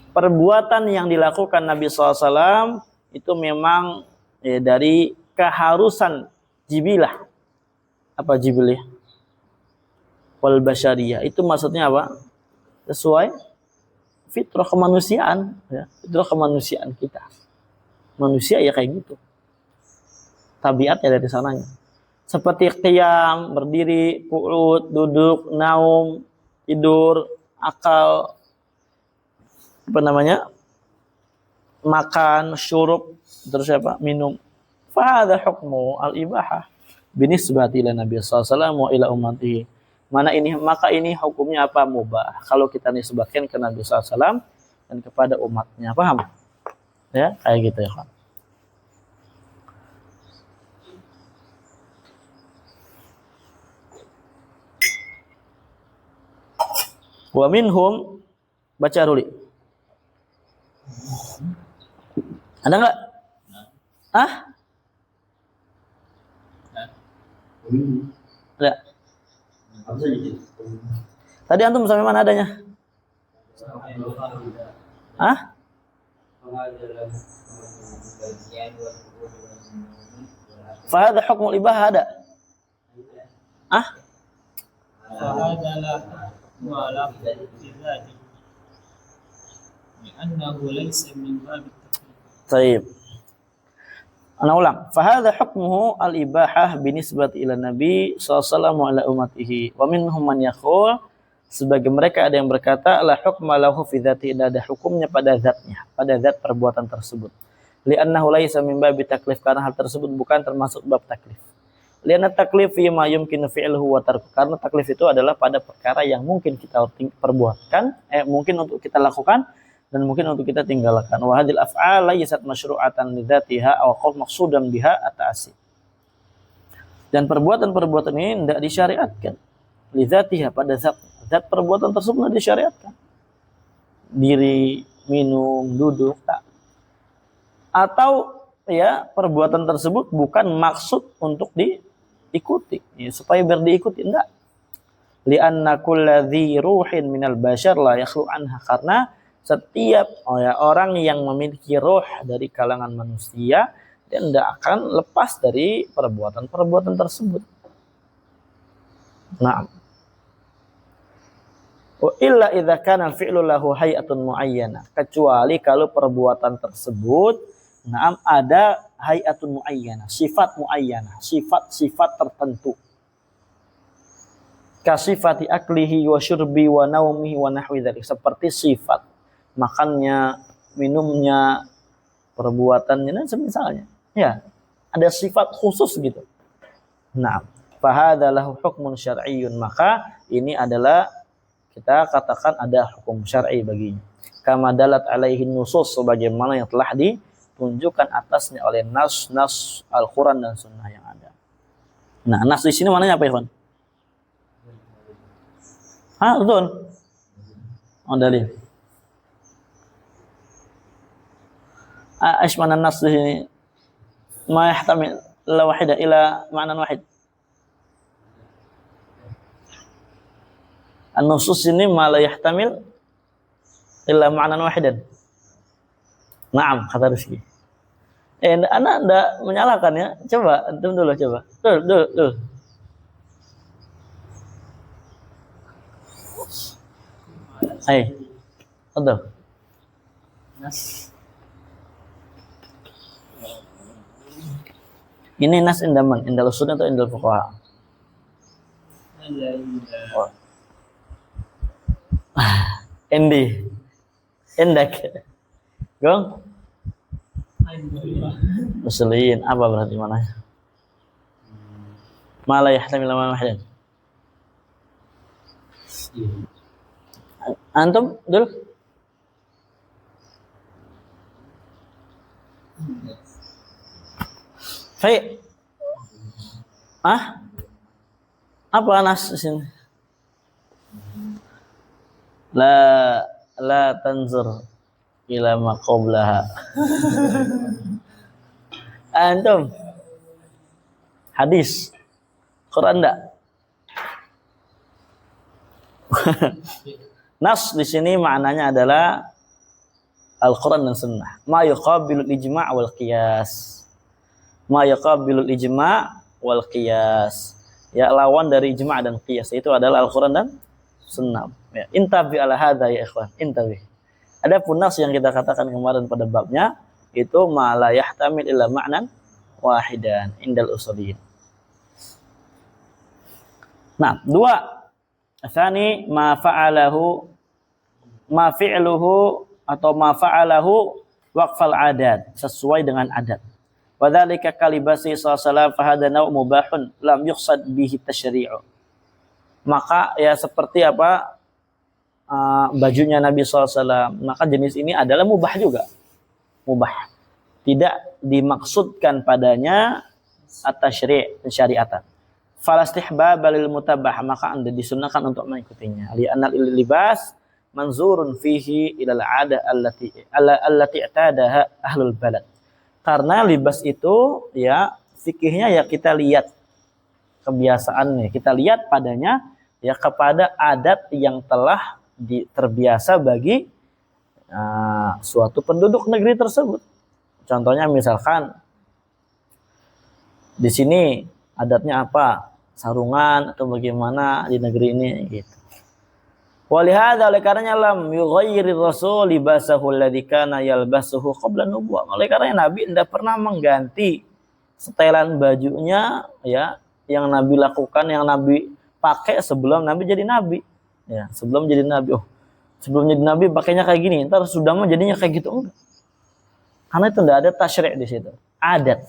Perbuatan yang dilakukan Nabi SAW itu memang dari keharusan jibilah. Apa jibilah? Wal basyariyah. Itu maksudnya apa? Sesuai fitrah kemanusiaan, ya. Fitrah kemanusiaan kita. Manusia ya kayak gitu. Tabiatnya dari sananya. Seperti qiyam, berdiri, qu'ud, duduk, naum, tidur, akal, makan, syurub, terus apa? Minum. Fahadha hukmu al-ibahah binisbati ila Nabi sallallahu alaihi wasallam wa ila ummatihi. Maka ini hukumnya apa? Mubah. Kalau kita nisbatkan ke Nabi sallallahu alaihi wasallam dan kepada umatnya. Paham? Ya, kayak gitu ya, kan. Wa minhum, baca Ruli. Ada enggak? Ah? Ada. Tadi antum sampai mana adanya? Ah? Fahadha hukmul ibahah ada? Ah? فهذا لا حكم على ذاته لأنه ليس من باب التكليف. طيب. Ana ulang. Fahadha hukmuhu al-ibahah binisbati ila Nabi sallallahu ala ummatihi. Wa minhum man yaqul, sebagai mereka ada yang berkata la hukma lahu fi dzati, ada hukumnya pada zatnya, pada zat perbuatan tersebut. Li'annahu laisa min babi taklif, karena hal tersebut bukan termasuk bab taklif. Lianna taklif fi ma yumkinu fi'luhu wa tarku, karena taklif itu adalah pada perkara yang mungkin kita perbuatkan, mungkin untuk kita lakukan dan mungkin untuk kita tinggalkan. Wa hadhil af'al laysat masyru'atan li dzatiha aw qaul maqsudan biha at-ta'assi. Dan perbuatan-perbuatan ini tidak disyariatkan li dzatiha, pada zat perbuatan tersebut tidak disyariatkan. Diri, minum, duduk, tak. Atau ya perbuatan tersebut bukan maksud untuk diikuti, ya, supaya biar diikuti, enggak. Li'anna kulladzi ruhin minal bashar la yakhlu anha, karena setiap orang yang memiliki roh dari kalangan manusia dia tidak akan lepas dari perbuatan-perbuatan tersebut. Nah, wa illa idza kana al-fi'lu lahu hay'atun mu'ayyanah, kecuali kalau perbuatan tersebut ada hay'atun mu'ayyanah, sifat mu'ayyanah, sifat tertentu. Kasifati aklihi wa syurbi wa naumihi wa nahwi dzalik, seperti sifat makannya, minumnya, perbuatannya dan semisalnya. Ya, ada sifat khusus gitu. Nah, fahadha lahu hukmun syar'iyyun, maka ini adalah kita katakan ada hukum syar'i baginya. Kama dalat alaihi nusus, sebagaimana yang telah ditunjukkan atasnya oleh nas Al-Qur'an dan sunnah yang ada. Nah, nas di sini mananya apa, Ikhwan? Betul. Oh, dalil. ايش معنى النص ما يحتمل الا واحده الى معنى واحد. النصوص ini ما لا يحتمل الا معنى واحدا. Naam, kata Rizki. Anak enggak menyalahkan ya. Coba antum dulu coba. Dul. Hai. Betul. Nas. Ini nas indaman, indal usul atau indal fuqaha? Oh. Endak. Gong? Muslimin. Apa berarti mananya? Ma la yahtamil ma'na wahidan. Antum dulu. Fai. Apa Anas di sini? La tanzur ila ma qablaha. Antum hadis Quran enggak? Nas di sini maknanya adalah Al-Quran dan Sunnah. Ma yuqabilul ijma' wal qiyas. Ma yuqabilul ijma' wal qiyas. Ya, lawan dari ijma' dan qiyas itu adalah Al-Quran dan Sunnah. Ya, intabi ala hadza ya ikhwan, intabi. Adapun nas yang kita katakan kemarin pada babnya itu ma la yahtamil illa ma'nan wahidan indal usuliyyin. Nah, dua. Tsani ma fi'luhu atau ma fa'alahu waqfal adat, sesuai dengan adat. Wa dzalika kalibasi sallallahu fahada nau mubahun lam yuqsad bihi tasyri'u. Maka ya seperti apa bajunya Nabi SAW, maka jenis ini adalah mubah juga. Mubah. Tidak dimaksudkan padanya at-tasyri', syariatan. Falastihbab lil mutabah, maka Anda disunahkan untuk mengikutinya. Li anal libas manzurun fihi ila al-'ada allati i'tadaha ahlul balad. Karena libas itu ya fikihnya ya kita lihat kebiasaannya, kita lihat padanya ya kepada adat yang telah terbiasa bagi suatu penduduk negeri tersebut. Contohnya misalkan di sini adatnya apa? Sarungan atau bagaimana di negeri ini gitu. Walihada oleh karenanya lam yughayyir rasul libasahu alladzi kana yalbasuhu qabla nubuwah. Oleh karenanya Nabi tidak pernah mengganti setelan bajunya ya yang Nabi lakukan, yang Nabi pakai sebelum Nabi jadi Nabi. Ya, sebelum jadi Nabi. Oh, sebelum jadi Nabi pakainya kayak gini, ntar sudah mah jadinya kayak gitu enggak. Karena itu enggak ada tasyri' di situ. Adat.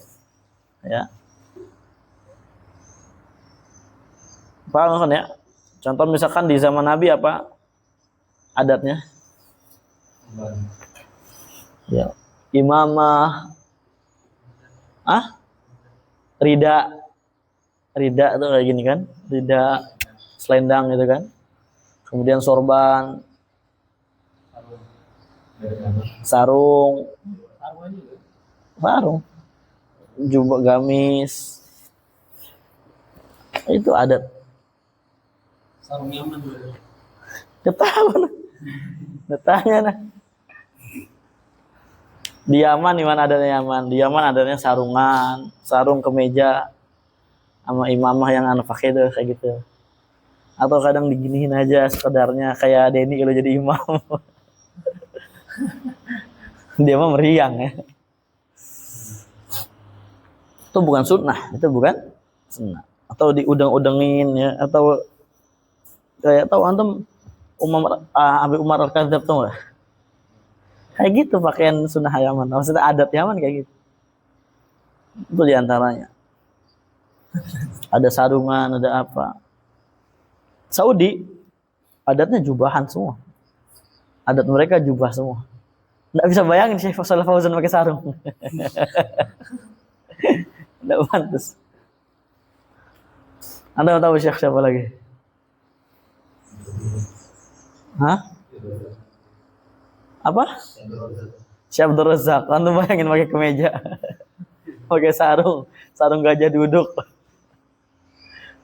Ya. Paham kan ya? Contoh misalkan di zaman Nabi apa adatnya? Ya, imamah, rida tuh kayak gini kan? Rida selendang gitu kan? Kemudian sorban, sarung, jubah gamis, itu adat. Sarung Yaman dulu. Detanya nah. Di Yaman gimana adanya Yaman? Di Yaman adanya sarungan, sarung kemeja sama imamah yang anak pakai itu kayak gitu. Atau kadang diginiin aja sekedarnya kayak Denny kalau jadi imam. Dia mah meriang ya. Itu bukan sunnah, itu bukan sunnah. Atau diudang-udangin ya, atau kayak tahu antum Abi Umar Al-Kadzab tuh enggak? Kayak gitu pakaian sunnah Yaman. Maksudnya adat Yaman kayak gitu. Itu diantaranya. Ada sarungan, ada apa. Saudi adatnya jubahan semua. Adat mereka jubah semua. Nggak bisa bayangin Syekh Shalih Fauzan pakai sarung. Nggak pantas. Anda tahu Syekh siapa lagi? Apa? Syekh Abdul Razak. Anda bayangin pakai kemeja. Pakai sarung gajah duduk.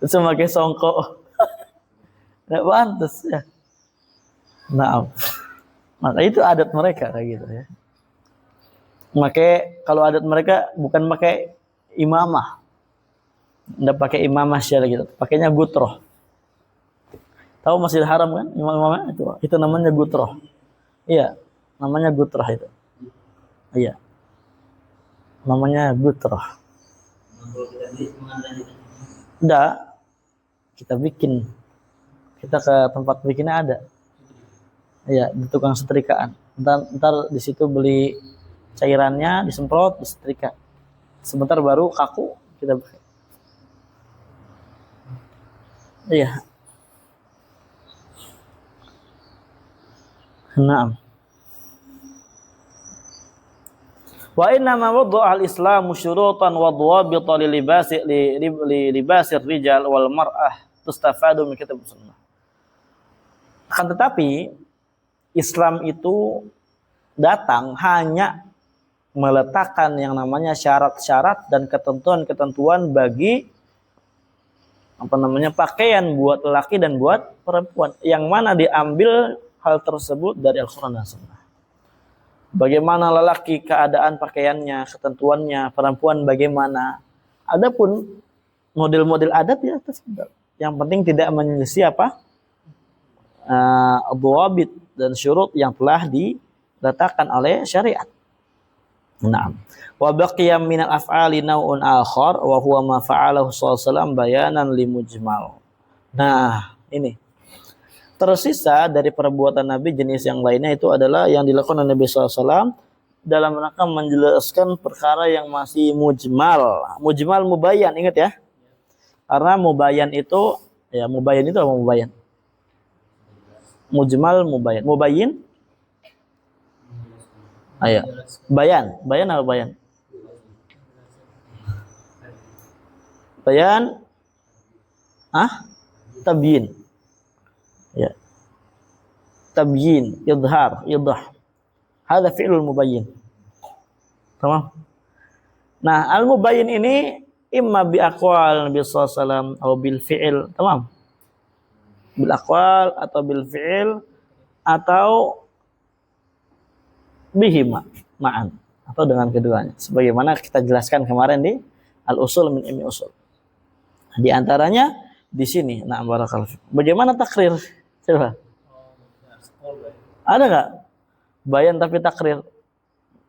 Terus pakai songkok. Nggak pantas ya. Nah, maka itu adat mereka kayak gitu ya. Kalau adat mereka bukan pakai imamah, nggak pakai imamah secara gitu, pakainya gutroh. Tahu Masjidil Haram kan, imamnya itu namanya gutroh. Iya, namanya gutroh itu. Iya, namanya gutroh. Enggak, kita bikin. Kita ke tempat bikinnya ada. Iya, di tukang setrikaan. Ntar di situ beli cairannya disemprot, disetrika. Sebentar baru kaku kita pakai. Iya. Naam. Wa inna ma wada'a al-islamu syurutan wa dhawabita li libasir rijal wal mar'ah tustafadu min kitab sunnah. Akan tetapi Islam itu datang hanya meletakkan yang namanya syarat-syarat dan ketentuan-ketentuan bagi pakaian buat lelaki dan buat perempuan, yang mana diambil hal tersebut dari Al-Qur'an dan Sunnah. Bagaimana lelaki keadaan pakaiannya, ketentuannya, perempuan bagaimana. Adapun model-model adat ya tersebut. Yang penting tidak menyelisih dhawabit dan syurut yang telah diletakkan oleh syariat. Naam. Wa baqiya min al-af'ali naw'un akhar wa huwa ma fa'alahu sallallahu alaihi wasallam bayanan limujmal. Nah, ini. Tersisa dari perbuatan Nabi jenis yang lainnya itu adalah yang dilakukan oleh Nabi SAW dalam rangka menjelaskan perkara yang masih mujmal. Mujmal mubayyan, ingat ya. Karena mubayyan itu apa mubayyan? Mujmal mubayyan. Mubayyin? Ayo. Bayan. Bayan apa bayan? Bayan. Tabyin. Ya. Tabyin, idhar, idah. Hada fi'lul mubayyin. Tamam? Nah, al-mubayyin ini imma bi aqwal Nabi sallallahu alaihi wasallam atau bil fi'il, tamam? Bil aqwal atau bil fi'il atau bihima ma'an atau dengan keduanya. Sebagaimana kita jelaskan kemarin di al-usul min ilmi usul. Di antaranya di sini, nah barakallahu fikum. Bagaimana takrir? Coba. Ada nggak bayan tapi takrir?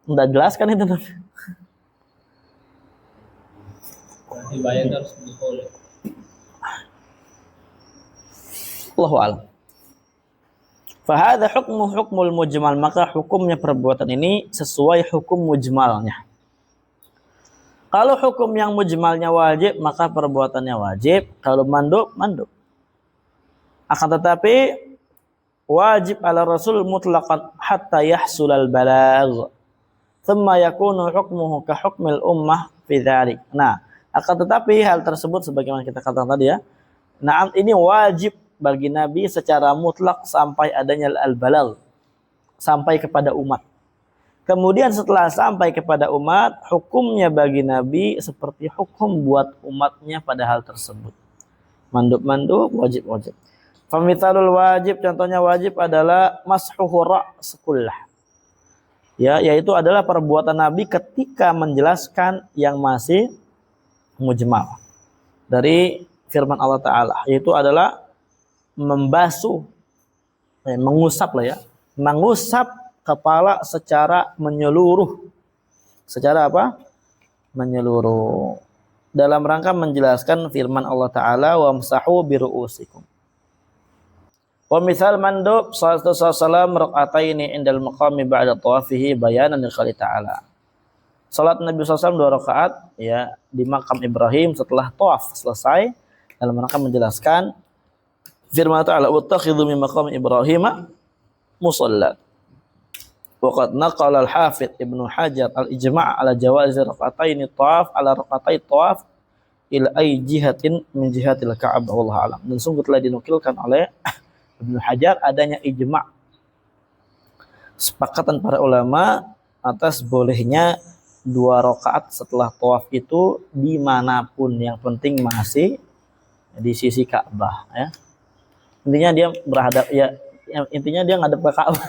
Nggak jelaskan itu. Berarti bayan harus dikolek. Allahu a'lam. Fahadha hukmul mujmal, maka hukumnya perbuatan ini sesuai hukum mujmalnya. Kalau hukum yang mujmalnya wajib, maka perbuatannya wajib. Kalau mandub, mandub. Akan tetapi wajib ala Rasul mutlaqan hatta yahsul al-balagh. Thumma yakunu hukmuhu ka hukmil ummah fi dzalik. Nah, akan tetapi hal tersebut sebagaimana kita katakan tadi ya. Nah, ini wajib bagi Nabi secara mutlak sampai adanya al-balagh, sampai kepada umat. Kemudian setelah sampai kepada umat, hukumnya bagi Nabi seperti hukum buat umatnya pada hal tersebut. Mandub-mandub, wajib-wajib. Famithalul wajib, contohnya wajib adalah mashuhu ra's kullah. Ya, yaitu adalah perbuatan Nabi ketika menjelaskan yang masih mujmal. Dari firman Allah Ta'ala, yaitu adalah membasuh, mengusap lah ya. Mengusap kepala secara menyeluruh. Secara apa? Menyeluruh. Dalam rangka menjelaskan firman Allah Ta'ala, wamsahu biru'usikum. Wa misal mandub sallallahu alaihi wasallam raka'ataini indal maqami ba'da tawafihi bayanan liqali ta'ala. Salat Nabi SAW 2 rakaat ya di makam Ibrahim setelah tawaf selesai dalam rangka menjelaskan firman Ta'ala wattakhidhu min maqami Ibrahim musalla. Wa qad naqala al-Hafidz Ibnu Hajar al-ijma' ala jawaz raka'ataini tawaf ala raka'atai tawaf ila ay jihatin min jihatil Ka'bah wallahu a'lam. Dan sungguh telah dinukilkan oleh Ibnu Hajar adanya ijma', sepakatan para ulama atas bolehnya 2 rakaat setelah tawaf itu dimanapun, yang penting masih di sisi Ka'bah ya. Intinya dia berhadap ya, intinya dia ngadep ke Ka'bah.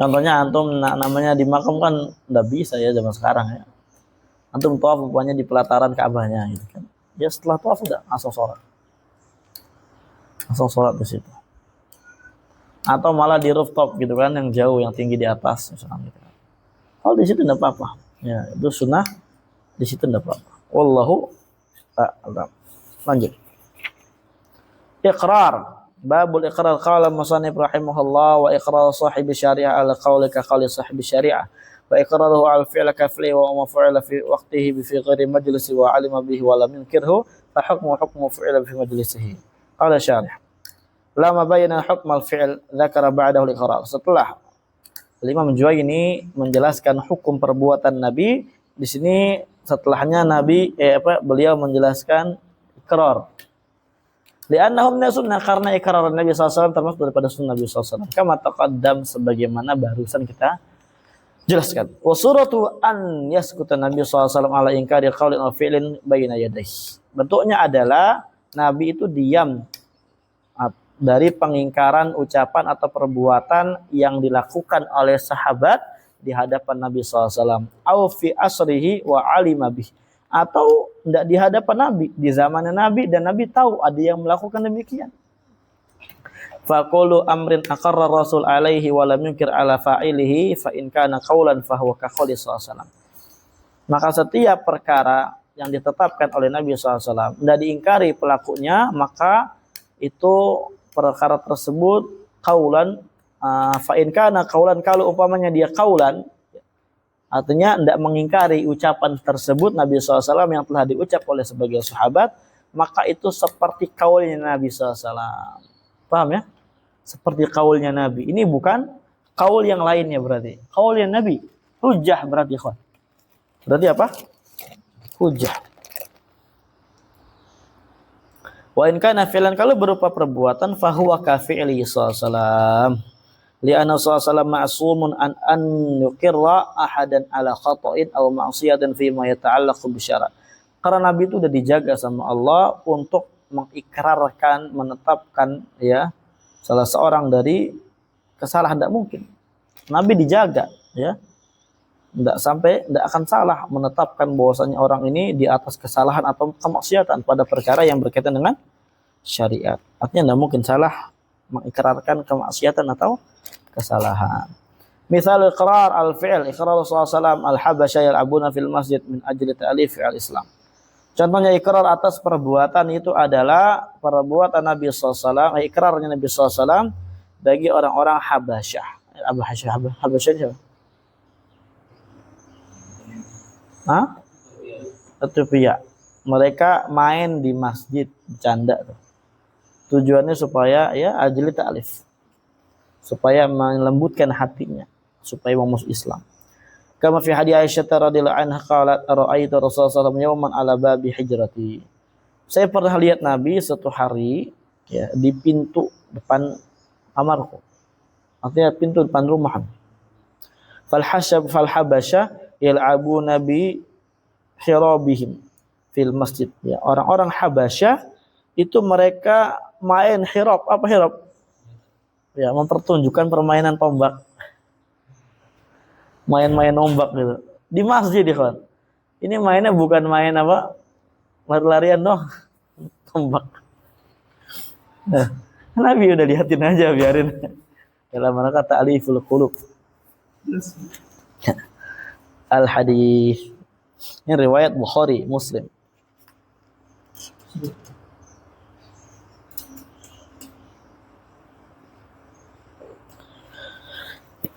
Contohnya antum namanya di makam kan nggak bisa ya zaman sekarang ya. Antum tawaf rupanya di pelataran Ka'bahnya gitu kan. Ya setelah tawaf udah langsung sholat. Langsung sholat di situ. Atau malah di rooftop gitu kan, yang jauh, yang tinggi di atas misalnya gitu. Kalau di situ enggak apa-apa. Ya, itu sunnah di situ enggak apa-apa. Wallahu a'lam. Lanjut. Iqrar. Babul iqrar qala musannif rahimahullah wa iqrar sahibi syariah ala qawli ka qawli sahibi syariah wa iqraruhu al fi'la ka fi'li wa ma fu'ila fi waqtihi bi fi ghairi majlisi wa alima bihi wa lam yunkirhu fa hukmu fi'la fi majlisihi. Qala syarih lama bayyana hukm al fi'l dzakara ba'dahu al iqrar. Setelah Imam Juwaini menjelaskan hukum perbuatan Nabi, di sini setelahnya beliau menjelaskan ikrar. Li'annahu min sunnah, karena ikrar Nabi SAW termasuk daripada sunnah Nabi SAW. Kama taqaddam, sebagaimana barusan kita jelaskan. Wa suratu an yaskuta Nabi SAW ala inkari qaulin aw fi'lin baina yadayhi. Bentuknya adalah Nabi itu diam dari pengingkaran ucapan atau perbuatan yang dilakukan oleh sahabat di hadapan Nabi SAW. Au fi asrihi wa alima bih. Atau tidak di hadapan Nabi, di zamannya Nabi, dan Nabi tahu ada yang melakukan demikian. Faqulu amrin aqarra Rasul alaihi wa lam yunkir ala fa'ilihi fa in kana qaulan fa huwa ka qouli sallallahu. Maka setiap perkara yang ditetapkan oleh Nabi SAW tidak diingkari pelakunya, maka itu perkara tersebut qaulan, fa in kana qaulan, kalau umpamanya dia qaulan, artinya tidak mengingkari ucapan tersebut Nabi SAW yang telah diucap oleh sebagian sahabat, maka itu seperti kaulnya Nabi SAW. Paham ya? Seperti kaulnya Nabi. Ini bukan kaul yang lainnya berarti. Kaulnya Nabi. Hujjah berarti. Berarti apa? Hujjah. Wa in kana fi'lan, kalau berupa perbuatan, fahuwa ka fi'li sallallahu. Li'anna sallallahu ma'sumun an yuqirra ahadan ala khata'in aw ma'siyatin fi ma yata'allaqu bi syara'. Karena Nabi itu sudah dijaga sama Allah untuk mengikrarkan, menetapkan ya salah seorang dari kesalahan. Tidak mungkin. Nabi dijaga ya. Tidak akan salah menetapkan bahwasanya orang ini di atas kesalahan atau kemaksiatan pada perkara yang berkaitan dengan syariat. Artinya tidak mungkin salah mengikrarkan kemaksiatan atau kesalahan. Misal iqrar al-fi'l, iqrar Rasulullah al-habasya yal'abuna fil masjid min ajli ta'lif al-Islam. Contohnya ikrar atas perbuatan itu adalah perbuatan Nabi SAW, ikrarnya Nabi SAW bagi orang-orang Habasyah. Habasyah siapa? Ethiopia. Mereka main di masjid, bercanda tuh. Tujuannya supaya ya ajli ta'lif, supaya melembutkan hatinya, supaya masuk Islam. Kama fi hadis Aisyah radhiyallahu anha qalat ra'aitu Rasulullah sallallahu alaihi wasallam yawman ala babi hijrati. Saya pernah lihat Nabi suatu hari ya di pintu depan kamarku. Artinya pintu depan rumah. Fal habasya yal'abu nabi hirabihim fil masjid. Ya, orang-orang Habasyah itu mereka main hirab. Apa hirab? Ya, mempertunjukkan permainan tombak. Main-main ombak gitu. Di masjid, ikhwan. Ini mainnya bukan main apa? Lari-larian doang. Tombak. Nah, Nabi udah lihatin aja, biarin. Dalam mana kata aliful qulub. Al-hadis. Ini riwayat Bukhari, Muslim.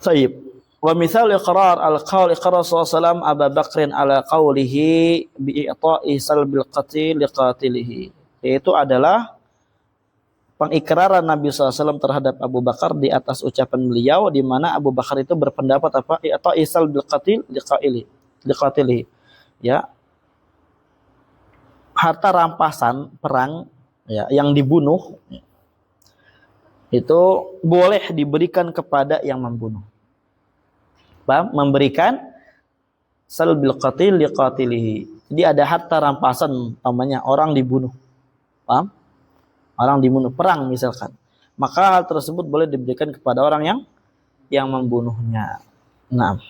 Baik. Wa misal iqrar al-qaul iqrar sallallahu Abu Bakrin ala qawlihi bi'i'ta'i salbil qatil liqatilihi. Yaitu adalah pengikraran Nabi SAW terhadap Abu Bakar di atas ucapan beliau, di mana Abu Bakar itu berpendapat apa? I'ta'i salbil qatil liqatilihi. Ya. Harta rampasan perang ya, yang dibunuh itu boleh diberikan kepada yang membunuh. Memberikan salbil qatil liqatilihi. Jadi ada harta rampasan, namanya orang dibunuh. Paham? Orang dibunuh perang misalkan. Maka hal tersebut boleh diberikan kepada orang yang membunuhnya. Nah.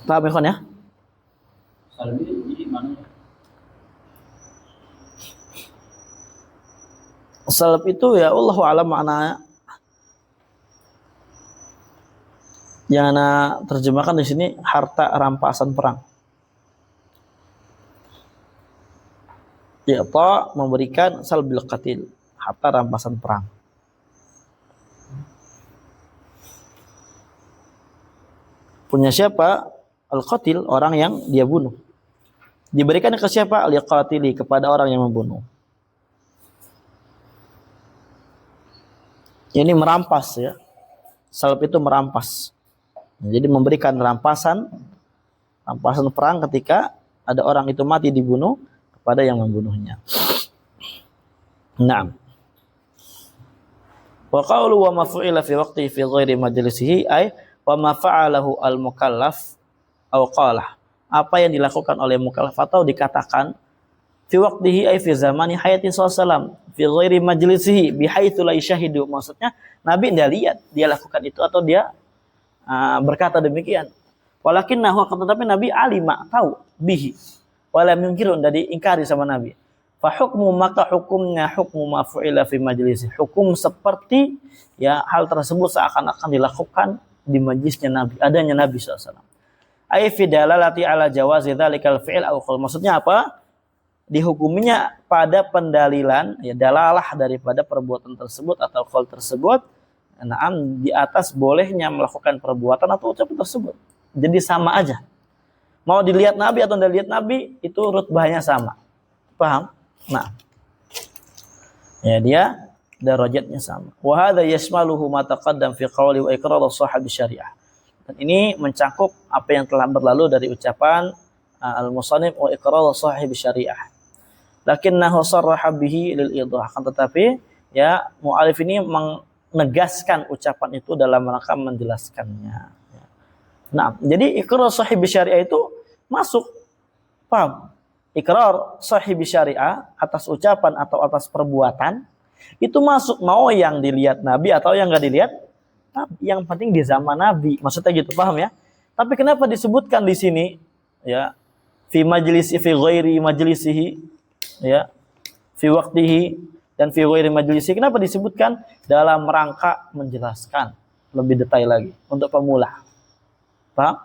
Paham ya? Salbi di mana? Salib itu ya Allahu a'lam maknanya. Yang ana terjemahkan di sini harta rampasan perang. Yaitu memberikan salbil qatil, harta rampasan perang. Punya siapa? Al-qatil, orang yang dia bunuh. Diberikan ke siapa? Al-qatili, kepada orang yang membunuh. Ini merampas ya. Salb itu merampas. Jadi memberikan rampasan perang ketika ada orang itu mati dibunuh kepada yang membunuhnya. Naam. Wa qawlu wa ma fu'ila fi waqtihi fi ghairi majlisihi ay wa ma fa'alahu al-mukallaf aw qala. Apa yang dilakukan oleh mukallaf atau dikatakan fi waqtihi ay fi zamani hayati sallallahu fi ghairi majlisihi bihaitsu la yashahidu. Maksudnya Nabi tidak lihat dia lakukan itu atau dia berkata demikian. Walakinnahu, tetapi Nabi alima, tahu, bihi wala yunkirun, dari ingkari sama Nabi. Fa hukmu, maka hukumnya hukmu ma fu'ila fi majlisi, hukum seperti ya hal tersebut seakan-akan dilakukan di majlisnya Nabi, adanya Nabi SAW. Ay fi dalalati ala jawazi dzalikal fi'l aw qaul. Maksudnya apa? Dihukuminya pada pendalilan ya dalalah daripada perbuatan tersebut atau qaul tersebut, naam, di atas bolehnya melakukan perbuatan atau ucapan tersebut. Jadi sama aja. Mau dilihat Nabi atau tidak dilihat Nabi, itu rutbahnya sama. Paham? Nah. Ya, dia darajatnya sama. Wa hadza yashmaluhu ma taqaddam fi qawli wa iqrar as-sahabi syariah. Dan ini mencakup apa yang telah berlalu dari ucapan al-musannif wa iqrar as-sahibi syariah. Lakinnahu sarraha bihi lil idah. Akan tetapi ya mu'alif ini menegaskan ucapan itu dalam rangka menjelaskannya. Nah, jadi ikrar sahibi syariah itu masuk. Paham? Ikrar sahibi syariah atas ucapan atau atas perbuatan itu masuk, mau yang dilihat Nabi atau yang enggak dilihat Nabi. Yang penting di zaman Nabi. Maksudnya gitu, paham ya? Tapi kenapa disebutkan di sini ya fi majlisi fi ghairi majlisihi ya fi waqtihi dan fi ghairi majlisihi, kenapa disebutkan dalam rangka menjelaskan lebih detail lagi untuk pemula. Paham?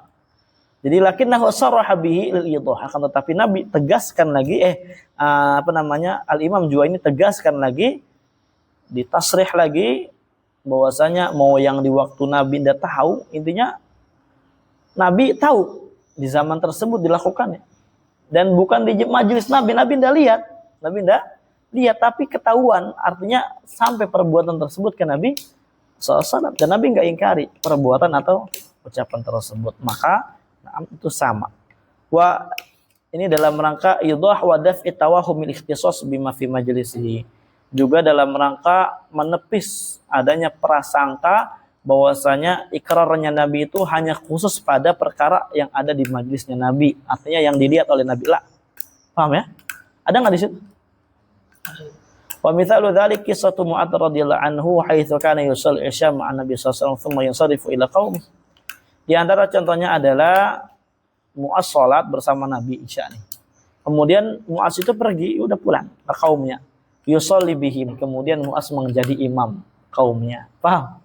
Jadi lakinnahu sarraha bihi lil idah, akan tetapi Nabi tegaskan lagi Al-Imam Juwayni tegaskan lagi, ditasrih lagi bahwasanya mau yang di waktu Nabi tidak tahu, intinya Nabi tahu di zaman tersebut dilakukannya. Dan bukan di majelis Nabi tidak lihat. Nabi tidak lihat, tapi ketahuan, artinya sampai perbuatan tersebut ke Nabi SAW, dan Nabi enggak ingkari perbuatan atau ucapan tersebut, maka itu sama. Wa ini dalam rangka idah wa daf'i tawahumil ikhtisas bima fi majlisihi, juga dalam rangka menepis adanya prasangka bahwasanya ikrarnya Nabi itu hanya khusus pada perkara yang ada di majlisnya Nabi, artinya yang dilihat oleh Nabi lah. Paham ya? Ada enggak di situ? Wa mithalu dzalik qissatu Mu'adz radhiyallahu anhu haitsu kana yusalli isya ma'an Nabi sallallahu alaihi wasallam thumma yansarifu ila qaumi. Di antara contohnya adalah Mu'adz salat bersama Nabi Isya nih. Kemudian Mu'adz itu pergi, udah pulang ke kaumnya. Yusalli bihim, kemudian Mu'adz menjadi imam kaumnya. Paham?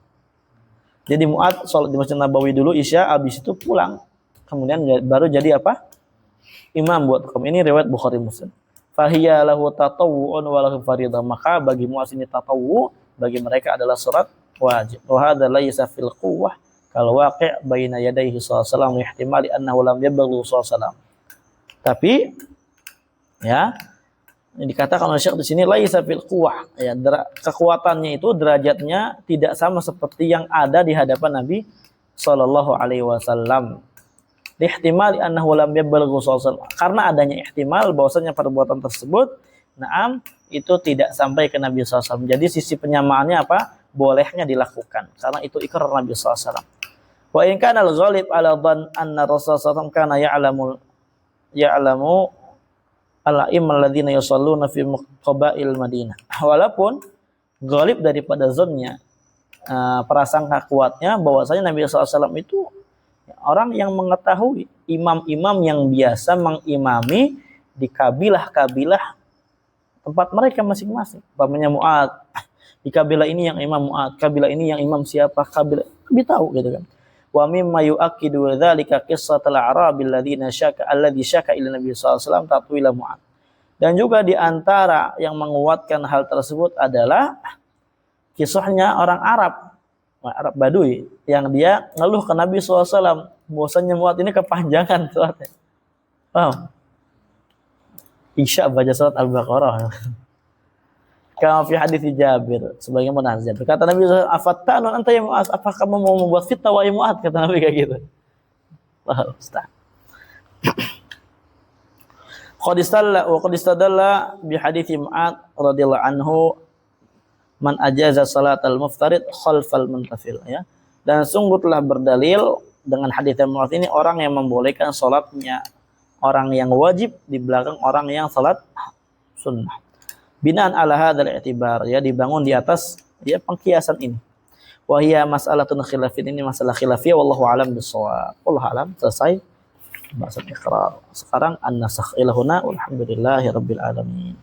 Jadi Mu'adz salat di Masjid Nabawi dulu Isya, habis itu pulang. Kemudian baru jadi apa? Imam buat kaum. Ini riwayat Bukhari Muslim. Fahiya lahu tatawwu'un wa lahu fariidah. Maka bagi Mu'adz ini tatawwu', bagi mereka adalah surat wajib. Wa hadza laysa fil quwwah kalau waqi' baina yadayhi sallallahu alaihi wasallam ihtimali annahu lam yablughu sallallahu alaihi wasallam. Tapi ya ini dikatakan oleh Syekh di sini laisa fil quwwah, ya kekuatannya itu derajatnya tidak sama seperti yang ada di hadapan Nabi sallallahu alaihi wasallam. Ihtimali annahu lam yablughu sallallahu alaihi wasallam, karena adanya ihtimal bahwasanya perbuatan tersebut itu tidak sampai ke Nabi sallallahu alaihi wasallam. Jadi sisi penyamaannya apa? Bolehnya dilakukan karena itu ikrar Nabi sallallahu alaihi wasallam. Wa in kana al-ghalib ala dhann anna Rasulullah sallallahu alaihi wasallam kana ya'lamu al-a'immal ladzina yusalluna fi qaba'il Madinah. Walaupun ghalib daripada zonnya, prasangka kuatnya bahwasanya Nabi sallallahu alaihi wasallam itu orang yang mengetahui, imam-imam yang biasa mengimami di kabilah-kabilah tempat mereka masing-masing. Umpamanya Mu'adz, di kabilah ini yang imam Mu'adz, kabilah ini yang imam siapa, kabilah lebih tahu gitu kan. Wa mimma yu'akkidu dzalika qissatul a'rabil alladzi syaka ila Nabi sallallahu alaihi wasallam tatwila Mu'ad. Dan juga di antara yang menguatkan hal tersebut adalah kisahnya orang Arab Badui yang dia ngeluh ke Nabi SAW, bosannya Mu'ad ini kepanjangan salatnya. Paham? Isya baca salat Al-Baqarah. Kama fi hadits Jabir, sebagaimana Jabir. Kata Nabi SAW, "Afattanun anta ya Mu'ad? Apakah kamu mau membuat fitnah wahai Mu'ad?" Kata Nabi kayak gitu. Wah, ustaz. Qad istadalla bi hadits Mu'ad radhiyallahu anhu man ajaza salatal muftarid khalfal muntafil, ya. Dan sungguh telah berdalil dengan hadits Mu'ad ini orang yang membolehkan salatnya orang yang wajib di belakang orang yang salat sunnah. Binaan ala hadzal i'tibar, ya, dibangun di atas ya pengkiasan ini. Wa hiya mas'alatun khilafiyah, ini masalah khilafiyah, wallahu alam bissawab. Wallahu alam. Selesai bahasa iqrar. Sekarang an-nasakh ila huna, walhamdulillahirabbil alamin.